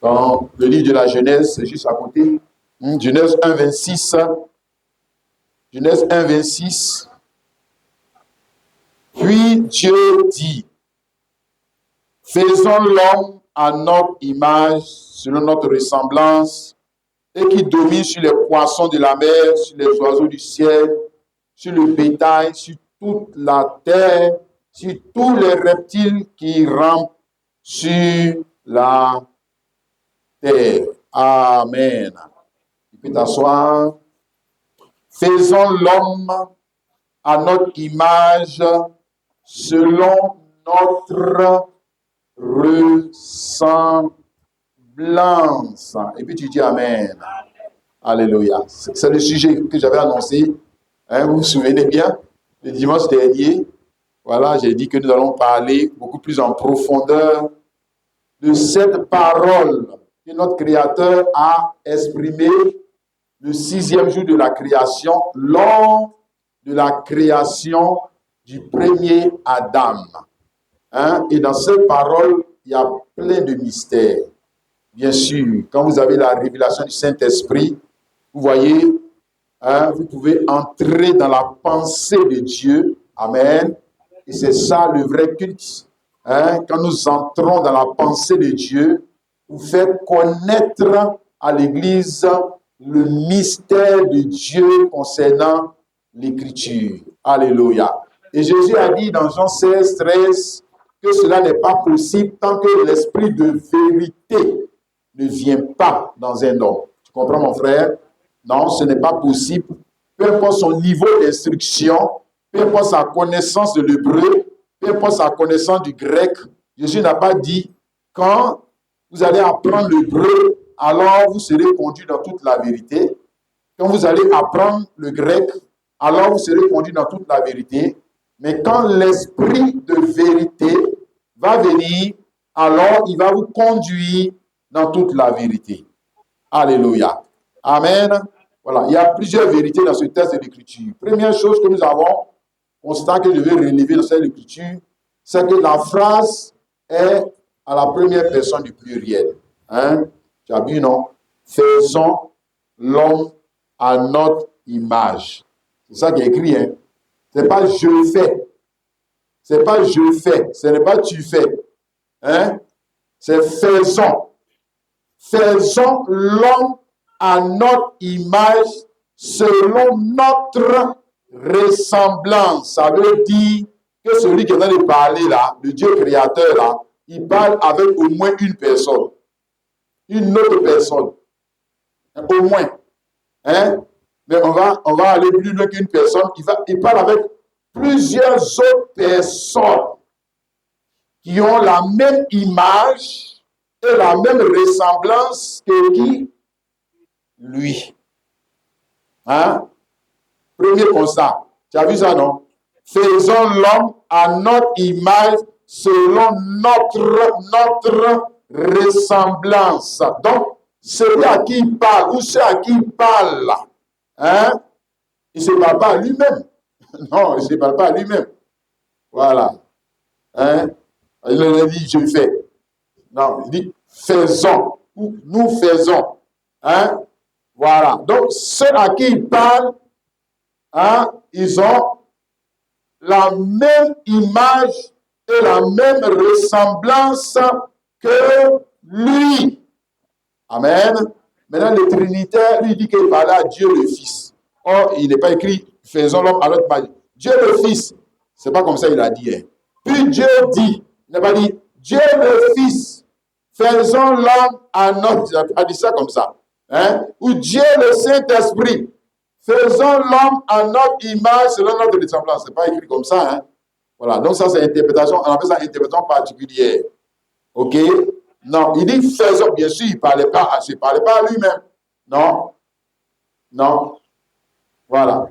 Dans le livre de la Genèse, c'est juste à côté. Genèse 1, 26. Genèse 1, 26. Puis Dieu dit, faisons l'homme à notre image, selon notre ressemblance, et qui domine sur les poissons de la mer, sur les oiseaux du ciel, sur le bétail, sur toute la terre, sur tous les reptiles qui rampent sur la terre. Amen. Tu peux t'asseoir. Faisons l'homme à notre image, selon notre ressemblance. Et puis tu dis Amen. Alléluia. C'est le sujet que j'avais annoncé. Vous vous souvenez bien, le dimanche dernier, voilà, j'ai dit que nous allons parler beaucoup plus en profondeur de cette parole que notre Créateur a exprimée le 6e jour de la création, lors de la création du premier Adam. Et dans cette parole, il y a plein de mystères. Bien sûr, quand vous avez la révélation du Saint-Esprit, vous voyez, vous pouvez entrer dans la pensée de Dieu. Amen. Et c'est ça le vrai culte. Quand nous entrons dans la pensée de Dieu, vous faites connaître à l'Église le mystère de Dieu concernant l'Écriture. Alléluia. Et Jésus a dit dans Jean 16, 13 que cela n'est pas possible tant que l'esprit de vérité ne vient pas dans un homme. Tu comprends, mon frère? Non, ce n'est pas possible. Peu importe son niveau d'instruction, peu importe sa connaissance de l'hébreu, peu importe sa connaissance du grec, Jésus n'a pas dit quand vous allez apprendre l'hébreu, alors vous serez conduit dans toute la vérité. Quand vous allez apprendre le grec, alors vous serez conduit dans toute la vérité. Mais quand l'esprit de vérité va venir, alors il va vous conduire dans toute la vérité. Alléluia. Amen. Voilà, il y a plusieurs vérités dans ce texte de l'Écriture. Première chose que nous avons constaté, que je vais relever dans cette Écriture, c'est que la phrase est à la première personne du pluriel. Tu as vu, non? Faisons l'homme à notre image. C'est ça qui est écrit. Ce n'est pas je fais. Ce n'est pas je fais. Ce n'est pas tu fais. C'est faisons. Faisons l'homme à notre image selon notre ressemblance. Ça veut dire que celui qui est en train de parler là, le Dieu créateur là, il parle avec au moins une personne. Une autre personne. Au moins. Mais on va aller plus loin qu'une personne. Il parle avec plusieurs autres personnes qui ont la même image et la même ressemblance que qui? Lui. Premier constat. Tu as vu ça, non? Faisons l'homme à notre image selon notre ressemblance. Donc, celui à qui il parle ou ceux à qui il parle, il ne se parle pas à lui-même. Non, il ne se parle pas à lui-même. Voilà. Il ne dit je fais. Non, il dit faisons. Ou nous faisons. Voilà. Donc, ceux à qui il parle, ils ont la même image et la même ressemblance que lui. Amen. Maintenant, le Trinitaire, lui dit qu'il parlait à Dieu le Fils. Or, il n'est pas écrit faisons l'homme à notre image. Dieu le Fils. C'est pas comme ça il a dit. Puis Dieu dit, il n'a pas dit Dieu le Fils. Faisons l'homme à notre. Il n'a pas dit ça comme ça. Ou Dieu le Saint-Esprit. Faisons l'homme à notre image selon notre ressemblance. Ce n'est pas écrit comme ça. Voilà. Donc, ça, c'est interprétation. On appelle ça interprétation particulière. OK? Non. Il dit faisons. Bien sûr, il ne parlait pas à lui-même. Non. Non. Voilà.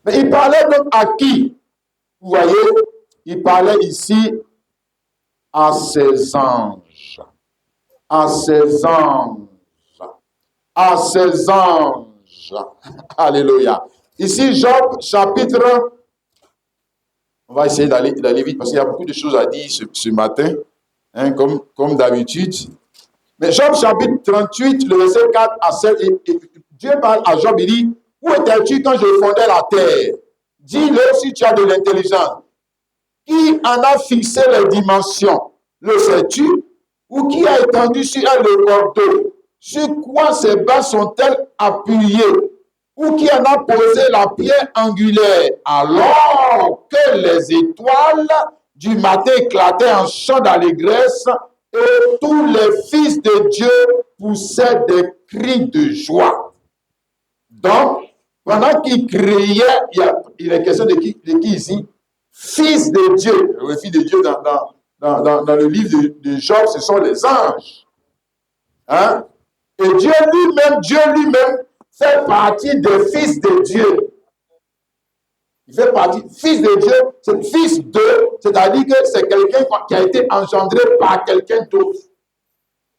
Mais il parlait donc à qui? Vous voyez? Il parlait ici à ses anges. À ses anges. À ses anges. Alléluia. Ici, Job, chapitre... On va essayer d'aller vite parce qu'il y a beaucoup de choses à dire ce matin, comme d'habitude. Mais Job chapitre 38, le verset 4 à 7, et Dieu parle à Job, il dit, où étais-tu quand je fondais la terre? Dis-le si tu as de l'intelligence. Qui en a fixé les dimensions? Le sais-tu? Ou qui a étendu sur elle le cordeau? Sur quoi ces bases sont-elles appuyées? Ou qui en a posé la pierre angulaire? Alors que les étoiles du matin éclataient en chant d'allégresse et tous les fils de Dieu poussaient des cris de joie. Donc, pendant qu'il criait, il est question de qui ici? Fils de Dieu. Le fils de Dieu dans le livre de Job, ce sont les anges. Hein? Et Dieu lui-même fait partie des fils de Dieu. Il fait partie, fils de Dieu, c'est fils de, c'est-à-dire que c'est quelqu'un qui a été engendré par quelqu'un d'autre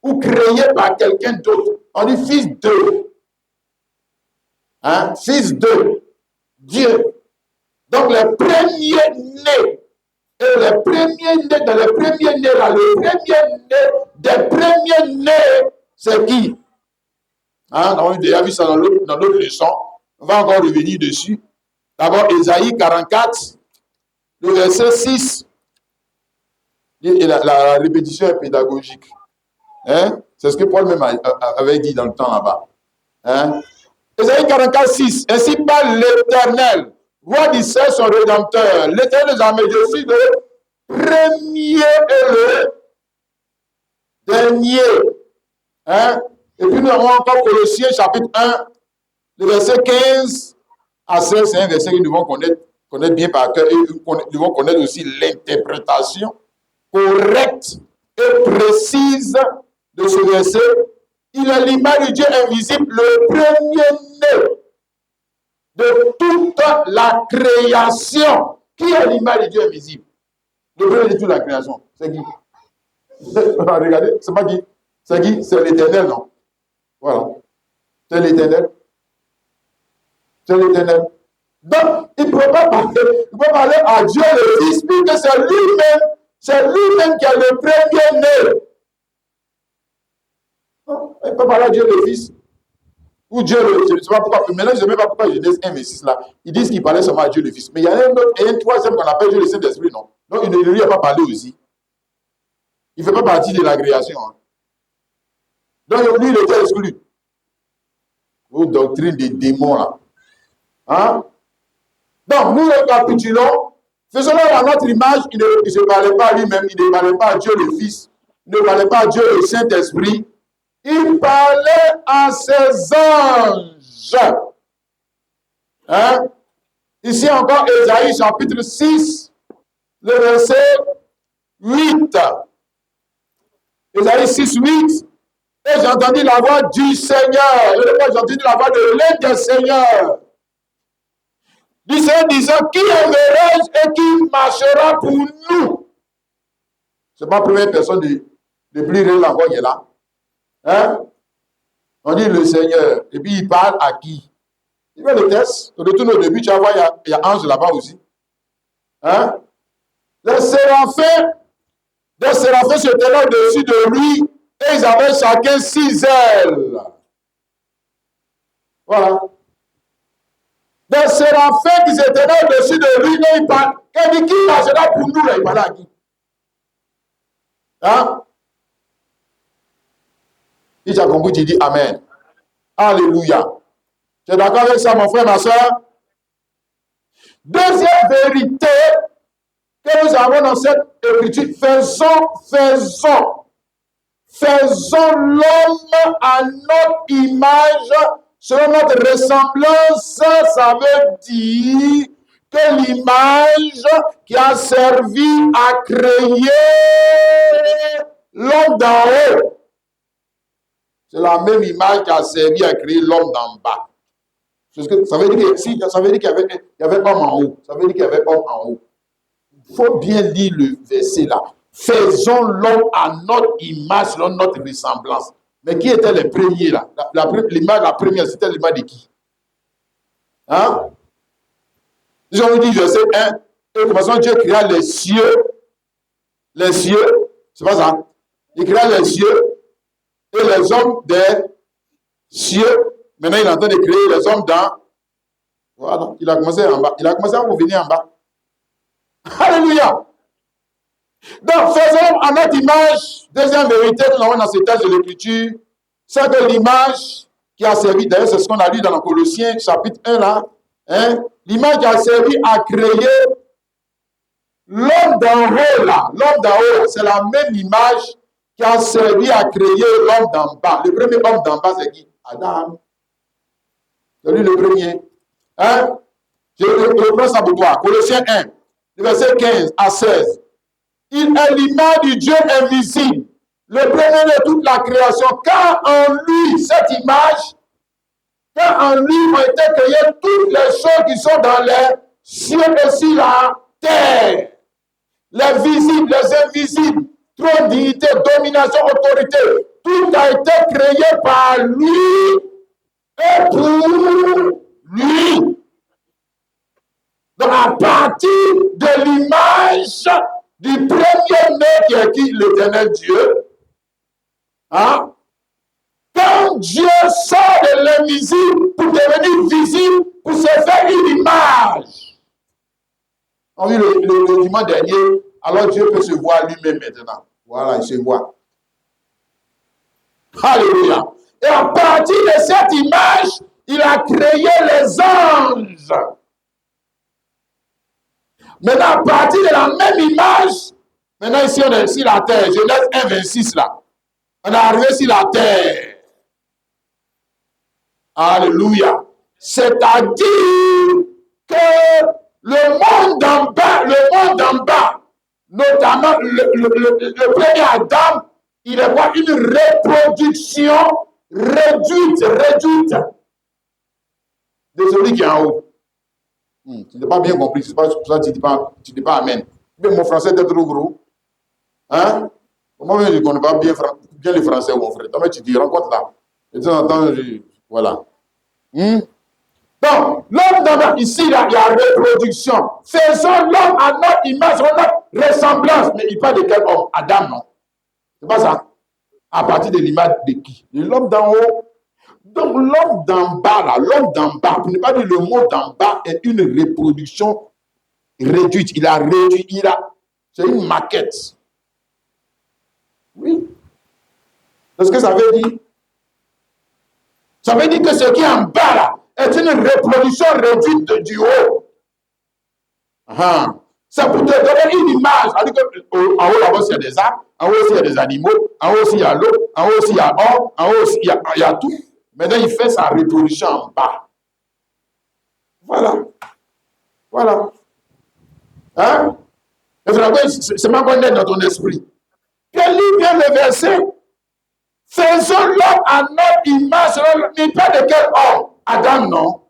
ou créé par quelqu'un d'autre. On dit fils de. Hein? Fils de Dieu. Donc les premiers-nés, et les premiers-nés, dans les premiers-nés, là, le premier-né des premiers-nés, c'est qui? Hein? On a déjà vu ça dans l'autre leçon. On va encore revenir dessus. D'abord, Ésaïe 44, le verset 6. Et la répétition est pédagogique. Hein? C'est ce que Paul même avait dit dans le temps là-bas. Hein? Ésaïe 44, 6. Ainsi parle l'Éternel, roi d'Israël, son rédempteur. L'Éternel des armées, je suis le premier et le dernier. Hein? Et puis nous avons encore Colossiens chapitre 1, le verset 15 à 16. C'est un verset que nous devons connaître bien par cœur et nous devons connaître aussi l'interprétation correcte et précise de ce verset. Il est l'image de Dieu invisible, le premier-né de toute la création. Qui est l'image de Dieu invisible? Le premier de toute la création. C'est qui? Regardez, c'est pas qui? C'est qui? C'est l'Éternel, non? Voilà. C'est l'Éternel. C'est l'Éternel. Donc, il ne peut pas parler à Dieu le Fils, puisque c'est lui-même qui est le premier-né. Il ne peut pas parler à Dieu le Fils. Ou Dieu le... Je ne sais pas pourquoi. Maintenant, je ne sais même pas pourquoi Genèse 1, 6 là. Ils disent qu'il parlait seulement à Dieu le Fils. Mais il y en a un autre et un troisième qu'on appelle Dieu le Saint-Esprit, non? Donc, il ne lui a pas parlé aussi. Il ne fait pas partie de la création. Hein. Donc, lui, il était exclu. Vos doctrines des démons, là. Hein? Donc, nous récapitulons. Faisons-le à notre image. Il ne se parlait pas à lui-même. Il ne parlait pas à Dieu le Fils. Il ne parlait pas à Dieu le Saint-Esprit. Il parlait à ses anges. Hein? Ici encore, Ésaïe chapitre 6, le verset 8. Ésaïe 6, 8. Et j'ai entendu la voix du Seigneur. J'ai entendu la voix de l'un des seigneurs. Du Seigneur disant, qui aimerais-je et qui marchera pour nous? Ce n'est pas la première personne de plus la voix qui est là. Hein? On dit le Seigneur. Et puis il parle à qui? Il fait le test. On retourne au début, tu vas voir, il y a ange là-bas aussi. Hein? Les séraphins se tenaient au-dessus de lui et ils avaient chacun 6 ailes. Voilà. Les séraphins qui se tenaient au-dessus de lui, il parle. Quand il dit qui marchera pour nous, là, il parle à qui? Hein? Si tu as compris, tu dis Amen. Alléluia. Tu es d'accord avec ça, mon frère, ma soeur? Deuxième vérité que nous avons dans cette écriture, faisons l'homme à notre image, selon notre ressemblance. Ça veut dire que l'image qui a servi à créer l'homme d'en haut, c'est la même image qui a servi à créer l'homme d'en bas. Ça veut dire qu'il y avait homme en haut. Ça veut dire qu'il y avait homme en haut. Il faut bien lire le verset là. Faisons l'homme à notre image, selon notre ressemblance. Mais qui étaient les premiers là? L'image la première, c'était l'image de qui? Hein? Si on dit verset 1, et commençons, Dieu créa les cieux, c'est pas ça? Il créa les cieux, et les hommes des cieux. Maintenant, il est en train de créer les hommes dans... Voilà, il a commencé en bas. Il a commencé à revenir en bas. Alléluia. Donc, faisons à notre image, deuxième vérité que nous avons dans ce texte de l'Écriture, c'est que l'image qui a servi, d'ailleurs, c'est ce qu'on a lu dans le Colossiens, chapitre 1, là, hein, l'image qui a servi à créer l'homme d'en haut, là, l'homme d'en haut, c'est la même image qui a servi à créer l'homme d'en bas. Le premier homme d'en bas, c'est qui? Adam. C'est lui le premier. Hein? Je reprends ça pour toi. Colossiens 1, verset 15 à 16. Il est l'image du Dieu invisible, le premier de toute la création. Car en lui, cette image, car en lui ont été créées toutes les choses qui sont dans les cieux et sur la terre. Les visibles, les invisibles, trône, dignité, domination, autorité. Tout a été créé par lui et pour lui. Donc, à partir de l'image du premier-né qui est qui? L'Éternel Dieu. Hein? Quand Dieu sort de l'invisible pour devenir visible, pour se faire une image. On dit le dimanche dernier, alors Dieu peut se voir lui-même maintenant. Voilà, il se voit. Alléluia. Et à partir de cette image, il a créé les anges. Maintenant, à partir de la même image, maintenant ici on est sur la terre. Genèse 1, 26 là. On est arrivé sur la terre. Alléluia. C'est-à-dire que le monde d'en bas, notamment le premier Adam, il est quoi? Une reproduction réduite de celui qui est en haut. Tu n'as pas bien compris, c'est pas pour ça que tu ne dis pas Amen. Mais mon français est trop gros. Hein? Moi, je ne connais pas bien le français, mon frère. Donc, tu te rencontres là. Et de temps en temps, voilà. Donc, l'homme d'abord, ici, là, il y a reproduction. Faisons l'homme à notre image, à notre ressemblance. Mais il parle de quel homme? Adam, non? C'est pas ça. À partir de l'image de qui? De l'homme d'en haut. Donc, l'homme d'en bas, là, l'homme d'en bas, pour ne pas dire le mot d'en bas, est une reproduction réduite. Il a réduit, c'est une maquette. Oui. C'est ce que ça veut dire. Ça veut dire que ce qui est en bas, là, est une reproduction réduite du haut. C'est pour te donner une image. En haut, là-bas, il y a des arbres, en haut, il y a des animaux, en haut, il y a l'eau, en haut, il y a l'or, en haut, il y a tout. Maintenant, il fait sa reproduction en bas. Voilà. Voilà. Hein? C'est ma qu'on est dans ton esprit. Quel livre vient le verset? Faisons l'homme à notre image, mais pas de quel homme? Adam, non.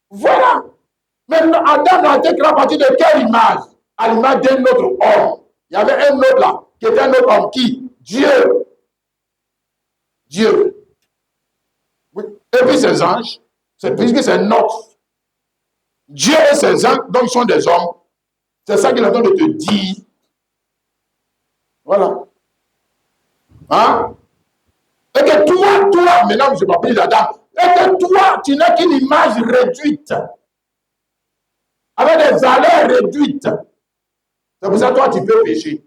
Voilà. Maintenant, Adam a été créé à partir de quelle image? À l'image d'un autre homme. Il y avait un autre là, qui était un autre homme. Qui? Dieu. Dieu. Oui. Et puis ses anges, puisque c'est notre. Dieu et ses anges, donc ils sont des hommes. C'est ça qu'il est en train de te dire. Voilà. Hein? Et que toi, maintenant, je ne vais pas parler d'Adam. Et que toi, tu n'as qu'une image réduite. Avec des valeurs réduites. C'est pour ça que toi, tu peux pécher.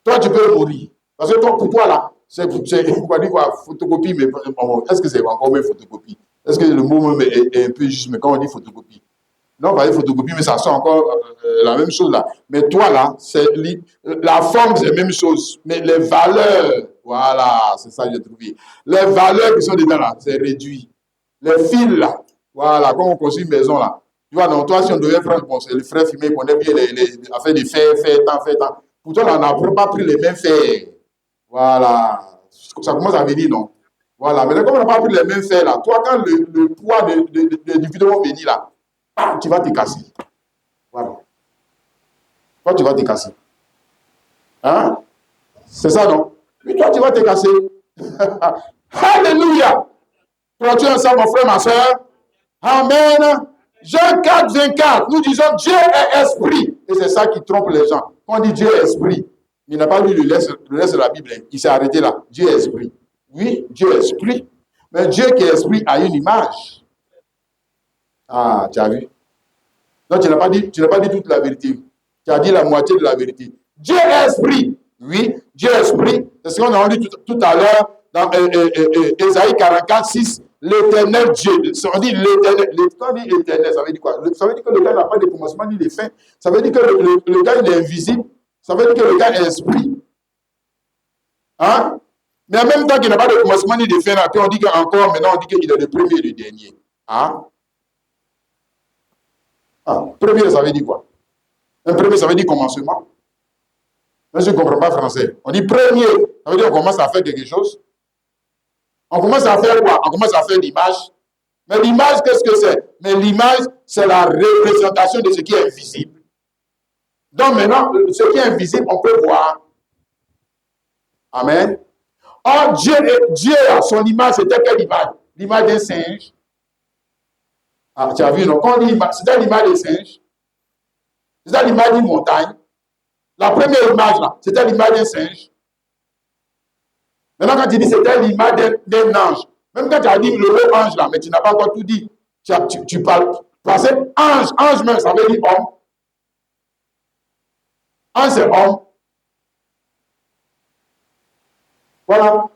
Toi, tu peux mourir. Parce que toi, pour toi, là, c'est quoi, photocopie, mais est-ce que c'est encore une photocopie? Est-ce que le mot même est un peu juste, mais quand on dit photocopie? Non, pas une photocopie, mais ça sent encore la même chose là. Mais toi, là, la forme, c'est la même chose. Mais les valeurs, voilà, c'est ça que j'ai trouvé. Les valeurs qui sont dedans là, c'est réduit. Les fils là, voilà, comme on construit une maison là. Tu vois, donc toi, si on devait prendre, bon, c'est le frère fumé, il connaît bien les affaires de fer, temps. Pour toi, là, on n'a pas pris les mêmes fers. Voilà. Ça commence à venir, non? Voilà. Mais comme on n'a pas pris les mêmes fers là, toi, quand le poids du vidéo venir là, tu vas te casser. Voilà. Toi, tu vas te casser. Hein? C'est ça, non? Mais toi, tu vas te casser. Alléluia! Toi, tu es ensemble, mon frère, ma soeur? Amen. Jean 4, 24, nous disons Dieu est esprit. Et c'est ça qui trompe les gens. On dit Dieu est esprit. Il n'a pas lu le reste de la Bible. Il s'est arrêté là. Dieu est esprit. Oui, Dieu est esprit. Mais Dieu qui est esprit a une image. Ah, tu as vu. Donc, tu n'as pas dit toute la vérité. Tu as dit la moitié de la vérité. Dieu est esprit. Oui, Dieu est esprit. C'est ce qu'on a lu tout à l'heure dans Ésaïe 44, 6. L'éternel Dieu. On dit l'éternel. Quand on dit éternel, ça veut dire quoi? Ça veut dire que le gars n'a pas de commencement ni de fin. Ça veut dire que le gars il est invisible. Ça veut dire que le gars est esprit. Hein? Mais en même temps qu'il n'a pas de commencement ni de fin, après on dit qu'encore, maintenant on dit qu'il est le premier et le dernier. Hein? Ah, premier, ça veut dire quoi? Un premier, ça veut dire commencement. Moi, je ne comprends pas français. On dit premier, ça veut dire qu'on commence à faire quelque chose. On commence à faire quoi? On commence à faire l'image. Mais l'image, qu'est-ce que c'est? Mais l'image, c'est la représentation de ce qui est visible. Donc maintenant, ce qui est invisible, on peut voir. Amen. Or, Dieu à son image, c'était quelle image? L'image d'un singe. Ah, tu as vu, donc, quand on dit c'était l'image des singes. C'était l'image d'une montagne. La première image, là, c'était l'image d'un singe. Maintenant, quand tu dis c'était l'image d'un ange, même quand tu as dit le mot ange, là, mais tu n'as pas encore tout dit. Tu parles. Parce que ange même, ça veut dire homme. Ange, c'est homme. Voilà.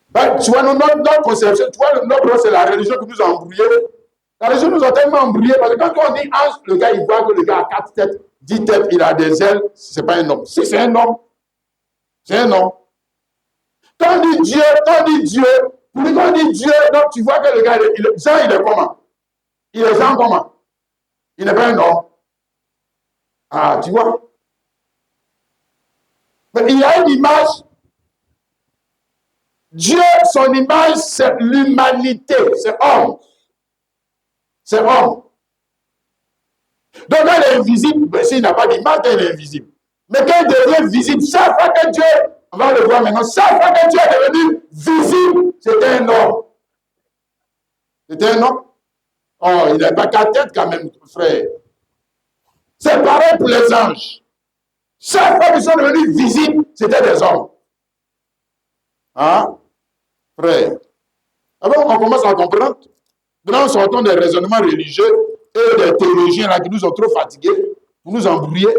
Ben, tu vois, notre conception, tu vois, notre c'est la religion qui nous a embrouillés. La religion nous a tellement embrouillés parce que quand on dit ange, le gars, il voit que le gars a 4 têtes, 10 têtes, il a des ailes, c'est pas un homme. Si c'est un homme, c'est un homme. Quand on dit Dieu, pour lui, quand on dit Dieu, donc tu vois que le gars, Jean, il est comment? Il est Jean comment? Il n'est pas un homme. Ah, tu vois? Mais il y a une image. Dieu, son image, c'est l'humanité, c'est homme. C'est homme. Donc, elle est invisible, mais s'il n'a pas d'image, elle est invisible. Mais quand elle devient visible, chaque fois que Dieu, on va le voir maintenant, chaque fois que Dieu est devenu visible, c'était un homme. C'était un homme. Oh, il n'a pas 4 têtes quand même, frère. C'est pareil pour les anges. Chaque fois qu'ils sont devenus visibles, c'était des hommes. Hein? Frère. Alors, on commence à comprendre. Maintenant, sortons des raisonnements religieux et des théologiens là qui nous ont trop fatigués, pour nous embrouiller.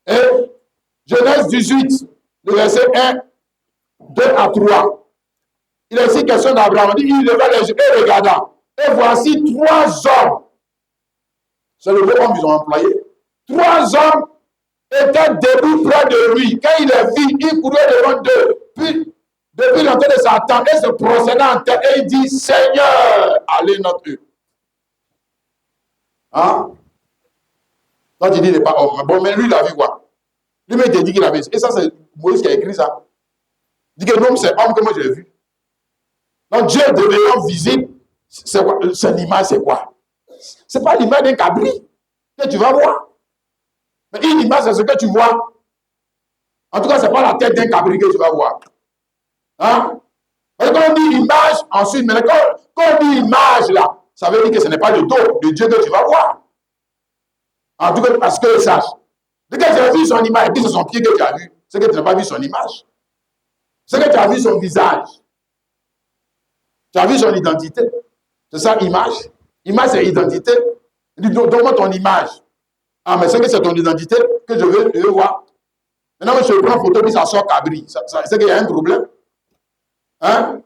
Et Genèse 18, le verset 1, 2 à 3. Il est ici question d'Abraham. Il dit, il leva les yeux et regarda. Et voici 3 hommes. C'est le mot homme qu'ils ont employé. 3 hommes étaient debout près de lui. Quand il les vit, il courait devant d'eux. Puis, depuis l'entrée de sa tente, il se procédait en tête et il dit, Seigneur, allez notre eux. Hein? Donc il dit, il n'est pas homme. Bon, mais lui, il a vu quoi? Lui-même, il dit qu'il avait. Et ça, c'est Moïse qui a écrit ça. Il dit que l'homme, c'est homme que moi j'ai vu. Donc Dieu devenant visible, c'est quoi? C'est l'image, c'est quoi? C'est pas l'image d'un cabri que tu vas voir. Mais une image, c'est ce que tu vois. En tout cas, c'est pas la tête d'un cabri que tu vas voir. Hein? Parce que quand on dit image, ensuite, mais quand on dit image là, ça veut dire que ce n'est pas le dos de Dieu que tu vas voir. En tout cas, parce que je sache. Dès que tu as vu son image, et puis c'est son pied que tu as vu, c'est que tu n'as pas vu son image. C'est que tu as vu son visage. Tu as vu son identité. C'est ça, image. Image, c'est identité. Donne-moi ton image. Ah, mais c'est que c'est ton identité que je veux voir. Maintenant, je prends photo, puis ça sort cabri. C'est qu'il y a un problème. Hein?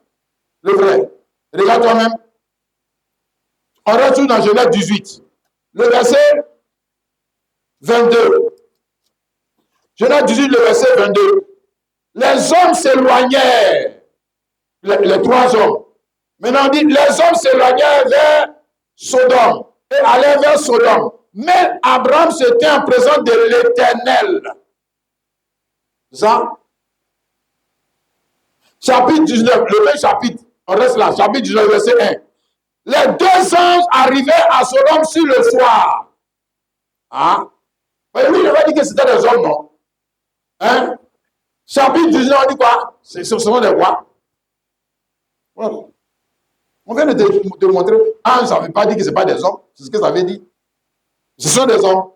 Le vrai. Regarde toi-même. On retourne dans Genèse 18. Le verset 22. Genèse 18, le verset 22. Les hommes s'éloignèrent. Les 3 hommes. Maintenant, on dit, les hommes s'éloignèrent vers Sodome et allèrent vers Sodome. Mais Abraham se tient en présence de l'Éternel. Ça, chapitre 19, le même chapitre, on reste là, chapitre 19, verset 1. Les 2 anges arrivaient à Sodome sur le soir. Hein? Mais lui, il avait dit que c'était des hommes, non? Hein? Chapitre 19, on dit quoi? C'est seulement des rois. Voilà. On vient de te montrer. Ange, ça ne veut pas dire que ce n'est pas des hommes. C'est ce que ça veut dire. Ce sont des hommes.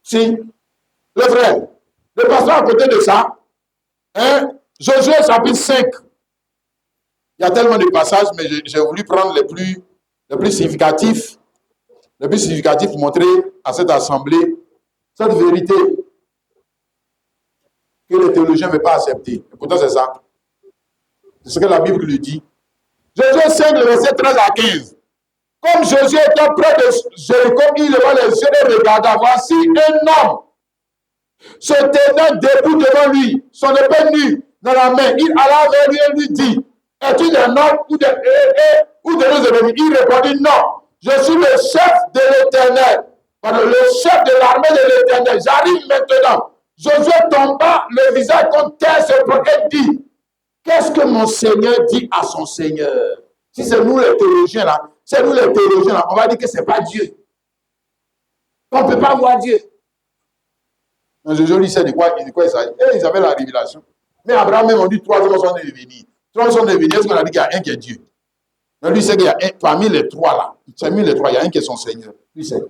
Si. Le frère, Le pasteur à côté de ça, hein, Josué chapitre 5. Il y a tellement de passages, mais j'ai voulu prendre les plus significatifs. Les plus significatifs pour montrer à cette assemblée cette vérité que les théologiens ne veulent pas accepter. Et pourtant, c'est ça. C'est ce que la Bible lui dit. Josué 5, le verset 13 à 15. Comme Josué était près de Jéricho, il leva les yeux et regarda. Voici un homme se tenant debout devant lui, son épée nue dans la main. Il alla vers lui et lui dit, es-tu des nobles ou de nos ennemis? Il répondit, non, je suis le chef de l'Éternel, le chef de l'armée de l'Éternel. J'arrive maintenant. Josué tomba le visage contre terre, se et dit, qu'est-ce que mon Seigneur dit à son Seigneur? Si c'est nous les théologiens là, on va dire que ce n'est pas Dieu. On ne peut pas voir Dieu. Josué lui sait de quoi il s'agit. Et ils avaient la révélation. Mais Abraham même, on dit 3 hommes sont devenus. 3 sont devenus, est-ce qu'on a dit qu'il y a un qui est Dieu? Mais lui sait qu'il y a un, parmi les 3 là, parmi les 3, il y a un qui est son Seigneur. Lui sait.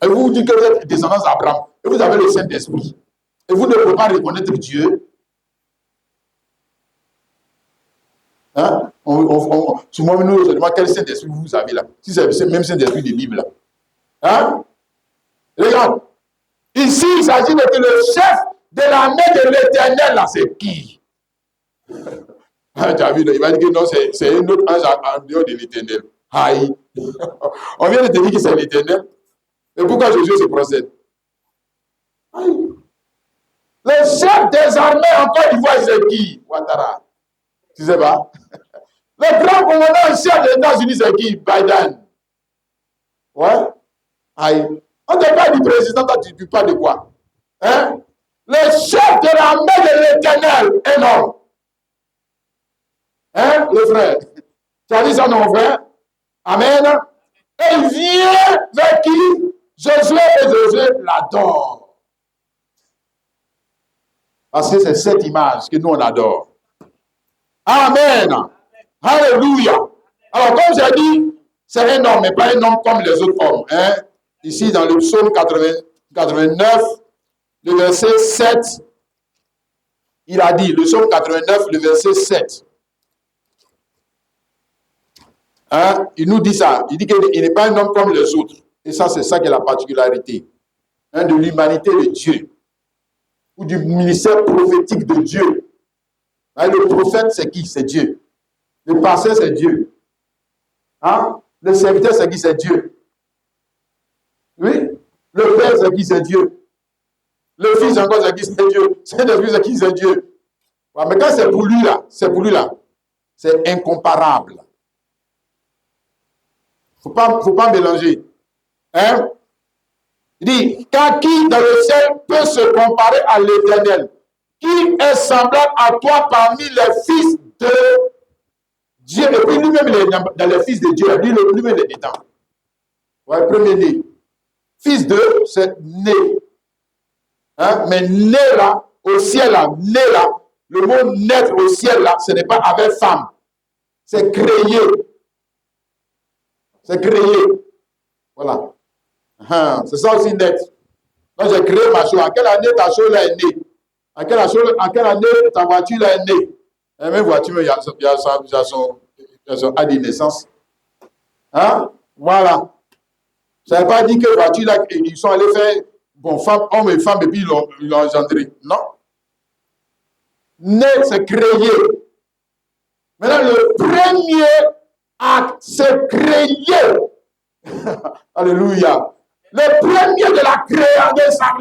Et vous dites que vous êtes descendants d'Abraham, et vous avez le Saint-Esprit. Et vous ne pouvez pas reconnaître Dieu. Hein? Souvent, nous, on demande quel Saint-Esprit vous avez là. Si c'est le même Saint-Esprit de Bible là. Hein? Regarde. Ici, il s'agit d'être le chef de l'armée de l'Éternel là. C'est qui? Tu as vu, il va dire que non, c'est un autre ange en dehors de l'Éternel. Aïe. On vient de te dire que c'est l'Éternel. Mais pourquoi Jésus se procède? Aïe. Le chef des armées en Côte d'Ivoire, c'est qui? Ouattara. Tu sais pas? Le grand commandant chef des États-Unis, c'est qui? Biden. Ouais? Aïe. On ne parle du président, tu parles de quoi? Hein? Le chef de l'armée de l'Éternel est non. Hein, le frère? Tu as dit ça, non, frère? Amen. Et il vient vers qui? Josué, et Josué l'adore. Parce que c'est cette image que nous, on adore. Amen. Alléluia. Alors, comme j'ai dit, c'est un homme, mais pas un homme comme les autres hommes. Hein? Ici, dans le psaume 89, le verset 7, il a dit, le psaume 89, le verset 7. Hein? Il nous dit ça. Il dit qu'il n'est pas un homme comme les autres. Et ça, c'est ça qui est la particularité, hein, de l'humanité de Dieu, ou du ministère prophétique de Dieu. Hein, le prophète, c'est qui? C'est Dieu. Le pasteur, c'est Dieu. Hein? Le serviteur, c'est qui? C'est Dieu. Oui? Le Père, c'est qui? C'est Dieu. Le Fils, encore, c'est qui? C'est Dieu. Saint-Esprit, c'est qui? C'est Dieu. Ouais, mais quand c'est pour lui, là, c'est incomparable. Faut pas mélanger. Hein? Il dit, car qui dans le ciel peut se comparer à l'Éternel? Qui est semblable à toi parmi les fils de Dieu? Et puis lui-même, il est dans les fils de Dieu. Lui-même, il est dedans. Ouais, premier né. Fils de, c'est né. Hein? Mais né là, au ciel là, né là, le mot naître au ciel là, ce n'est pas avec femme. C'est créé. C'est créé. Voilà. C'est ça aussi naître. Donc j'ai créé ma chose. En quelle année ta chose là est née? En quelle année ta voiture là est née? La même voiture, il y a son année de naissance. Hein? Voilà. Ça ne veut pas dire que la voiture là, ils sont allés faire bon, homme et femme et puis ils l'ont engendré. Non. Né, c'est créé. Maintenant, le premier acte, c'est créer. Alléluia. Le premier de